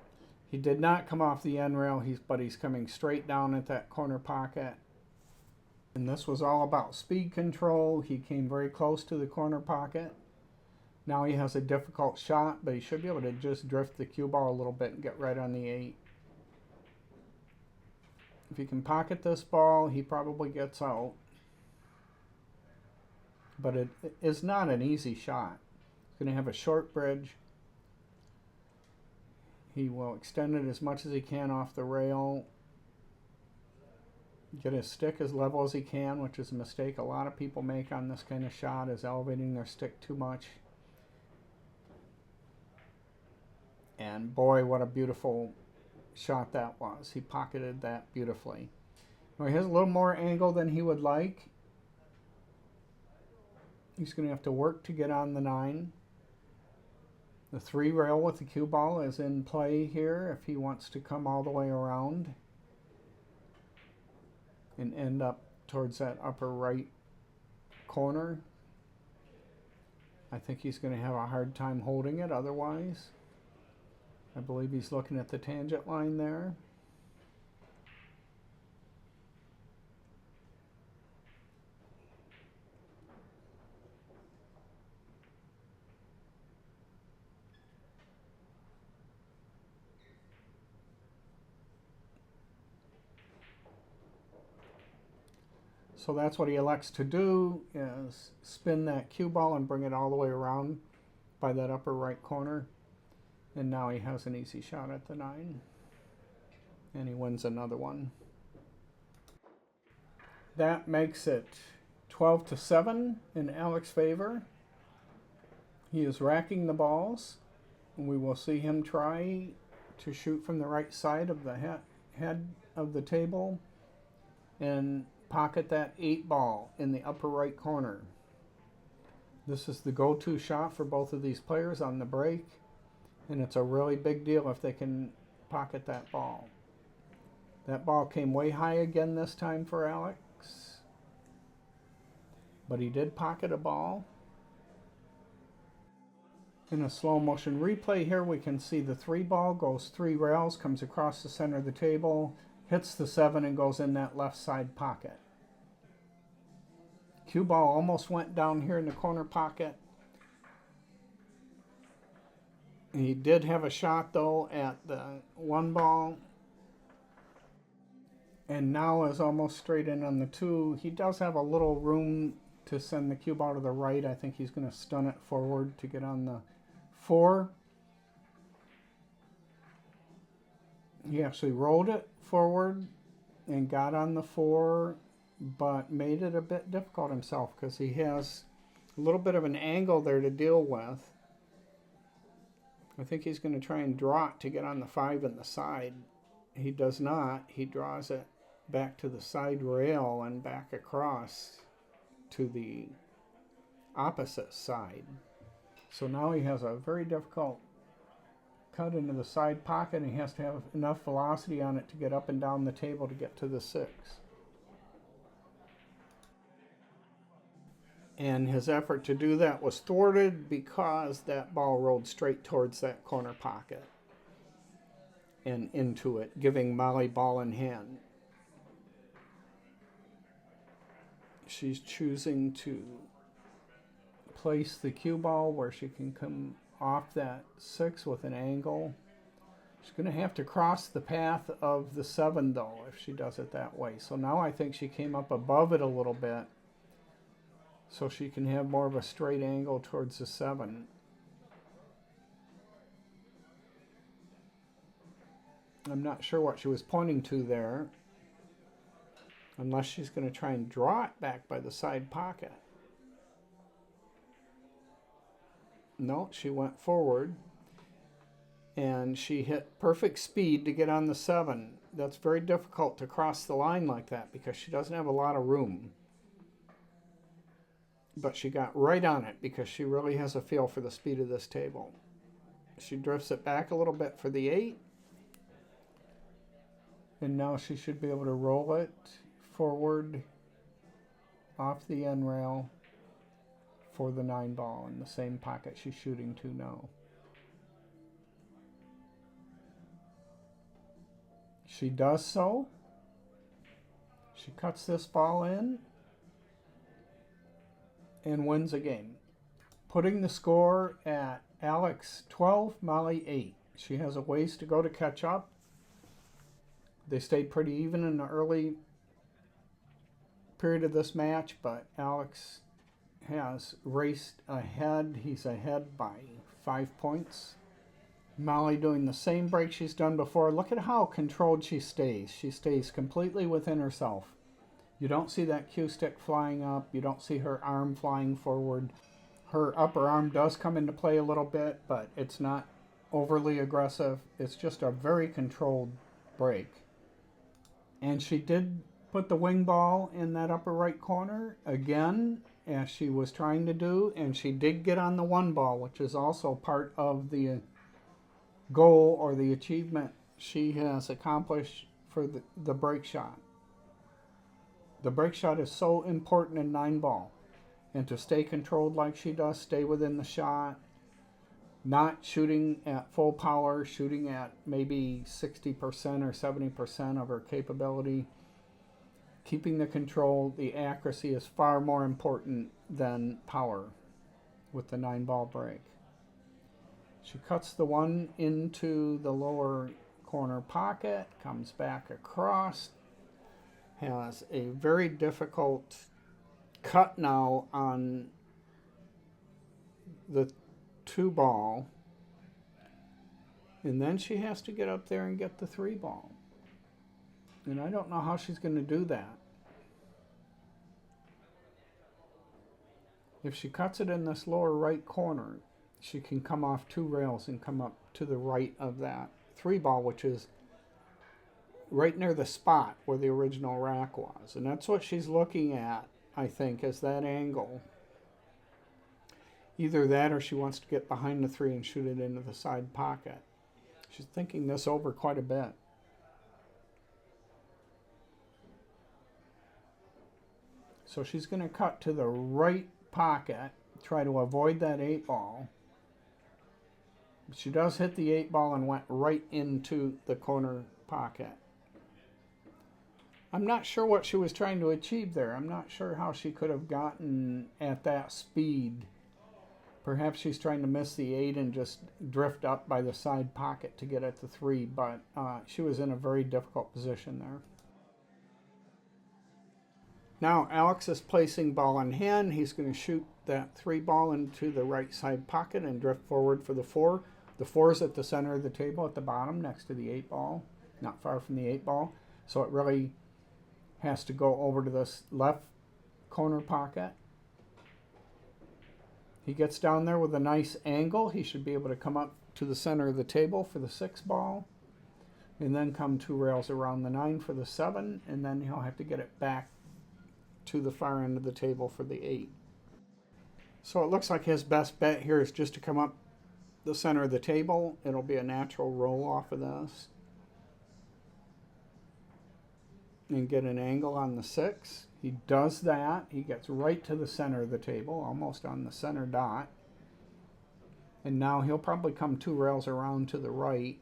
He did not come off the end rail, but he's coming straight down at that corner pocket. And this was all about speed control. He came very close to the corner pocket. Now he has a difficult shot, but he should be able to just drift the cue ball a little bit and get right on the 8. If he can pocket this ball, he probably gets out. But it is not an easy shot. He's going to have a short bridge. He will extend it as much as he can off the rail. Get his stick as level as he can, which is a mistake a lot of people make on this kind of shot, is elevating their stick too much. And boy, what a beautiful shot that was. He pocketed that beautifully. Now he has a little more angle than he would like. He's going to have to work to get on the 9. The 3 rail with the cue ball is in play here if he wants to come all the way around and end up towards that upper right corner. I think he's going to have a hard time holding it otherwise. I believe he's looking at the tangent line there. So that's what he elects to do, is spin that cue ball and bring it all the way around by that upper right corner. And now he has an easy shot at the 9. And he wins another one. That makes it 12-7 in Aleks' favor. He is racking the balls. And we will see him try to shoot from the right side of the head of the table and pocket that 8 ball in the upper right corner. This is the go-to shot for both of these players on the break, and it's a really big deal if they can pocket that ball. That ball came way high again this time for Aleks, but he did pocket a ball. In a slow motion replay here, we can see the 3 ball goes 3 rails, comes across the center of the table, hits the 7 and goes in that left side pocket. Cue ball almost went down here in the corner pocket. He did have a shot though at the 1 ball. And now is almost straight in on the 2. He does have a little room to send the cue ball to the right. I think he's going to stun it forward to get on the 4. He actually rolled it forward and got on the 4, but made it a bit difficult himself because he has a little bit of an angle there to deal with. I think he's going to try and draw it to get on the 5 in the side. He does not. He draws it back to the side rail and back across to the opposite side. So now he has a very difficult cut into the side pocket, and he has to have enough velocity on it to get up and down the table to get to the 6. And his effort to do that was thwarted because that ball rolled straight towards that corner pocket and into it, giving Molly ball in hand. She's choosing to place the cue ball where she can come off that 6 with an angle. She's going to have to cross the path of the 7 though if she does it that way. So now I think she came up above it a little bit so she can have more of a straight angle towards the 7. I'm not sure what she was pointing to there, unless she's going to try and draw it back by the side pocket. No, she went forward, and she hit perfect speed to get on the 7. That's very difficult to cross the line like that because she doesn't have a lot of room. But she got right on it because she really has a feel for the speed of this table. She drifts it back a little bit for the 8. And now she should be able to roll it forward off the end rail for the 9 ball in the same pocket she's shooting to now. She does so. She cuts this ball in and wins a game, putting the score at Aleks 12, Molly 8. She has a ways to go to catch up. They stayed pretty even in the early period of this match, but Aleks has raced ahead. He's ahead by 5 points. Molly doing the same break she's done before. Look at how controlled she stays. She stays completely within herself. You don't see that cue stick flying up. You don't see her arm flying forward. Her upper arm does come into play a little bit, but it's not overly aggressive. It's just a very controlled break. And she did put the wing ball in that upper right corner again, as she was trying to do, and she did get on the 1 ball, which is also part of the goal or the achievement she has accomplished for the break shot. The break shot is so important in 9 ball, and to stay controlled like she does, stay within the shot, not shooting at full power, shooting at maybe 60% or 70% of her capability. Keeping the control, the accuracy is far more important than power with the 9 ball break. She cuts the 1 into the lower corner pocket, comes back across, has a very difficult cut now on the 2 ball, and then she has to get up there and get the 3 ball. And I don't know how she's going to do that. If she cuts it in this lower right corner, she can come off 2 rails and come up to the right of that 3 ball, which is right near the spot where the original rack was. And that's what she's looking at, I think, is that angle. Either that or she wants to get behind the 3 and shoot it into the side pocket. She's thinking this over quite a bit. So she's going to cut to the right pocket, try to avoid that 8 ball. She does hit the 8 ball and went right into the corner pocket. I'm not sure what she was trying to achieve there. I'm not sure how she could have gotten at that speed. Perhaps she's trying to miss the 8 and just drift up by the side pocket to get at the 3, but she was in a very difficult position there. Now Aleks is placing ball in hand. He's going to shoot that 3 ball into the right side pocket and drift forward for the 4. The 4 is at the center of the table at the bottom next to the 8 ball, not far from the 8 ball. So it really has to go over to this left corner pocket. He gets down there with a nice angle. He should be able to come up to the center of the table for the 6 ball, and then come 2 rails around the 9 for the 7, and then he'll have to get it back to the far end of the table for the 8. So it looks like his best bet here is just to come up the center of the table. It'll be a natural roll off of this. And get an angle on the 6. He does that. He gets right to the center of the table, almost on the center dot. And now he'll probably come 2 rails around to the right.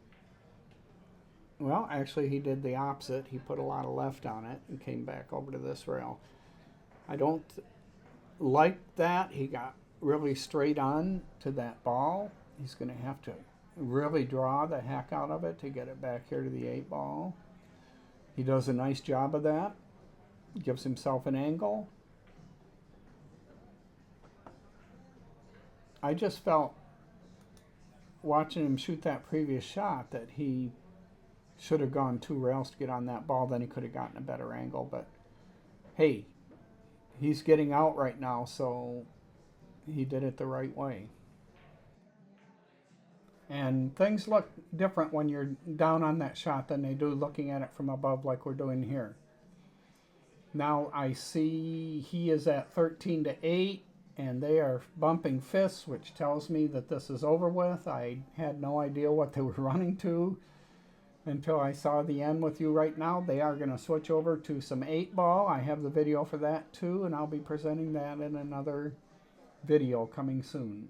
Well, actually he did the opposite. He put a lot of left on it and came back over to this rail. I don't like that. He got really straight on to that ball. He's going to have to really draw the heck out of it to get it back here to the 8 ball. He does a nice job of that. Gives himself an angle. I just felt, watching him shoot that previous shot, that he should have gone 2 rails to get on that ball. Then he could have gotten a better angle. But hey, he's getting out right now, so he did it the right way. And things look different when you're down on that shot than they do looking at it from above like we're doing here. Now I see he is at 13-8, and they are bumping fists, which tells me that this is over with. I had no idea what they were running to until I saw the end with you right now. They are going to switch over to some 8 ball. I have the video for that too, and I'll be presenting that in another video coming soon.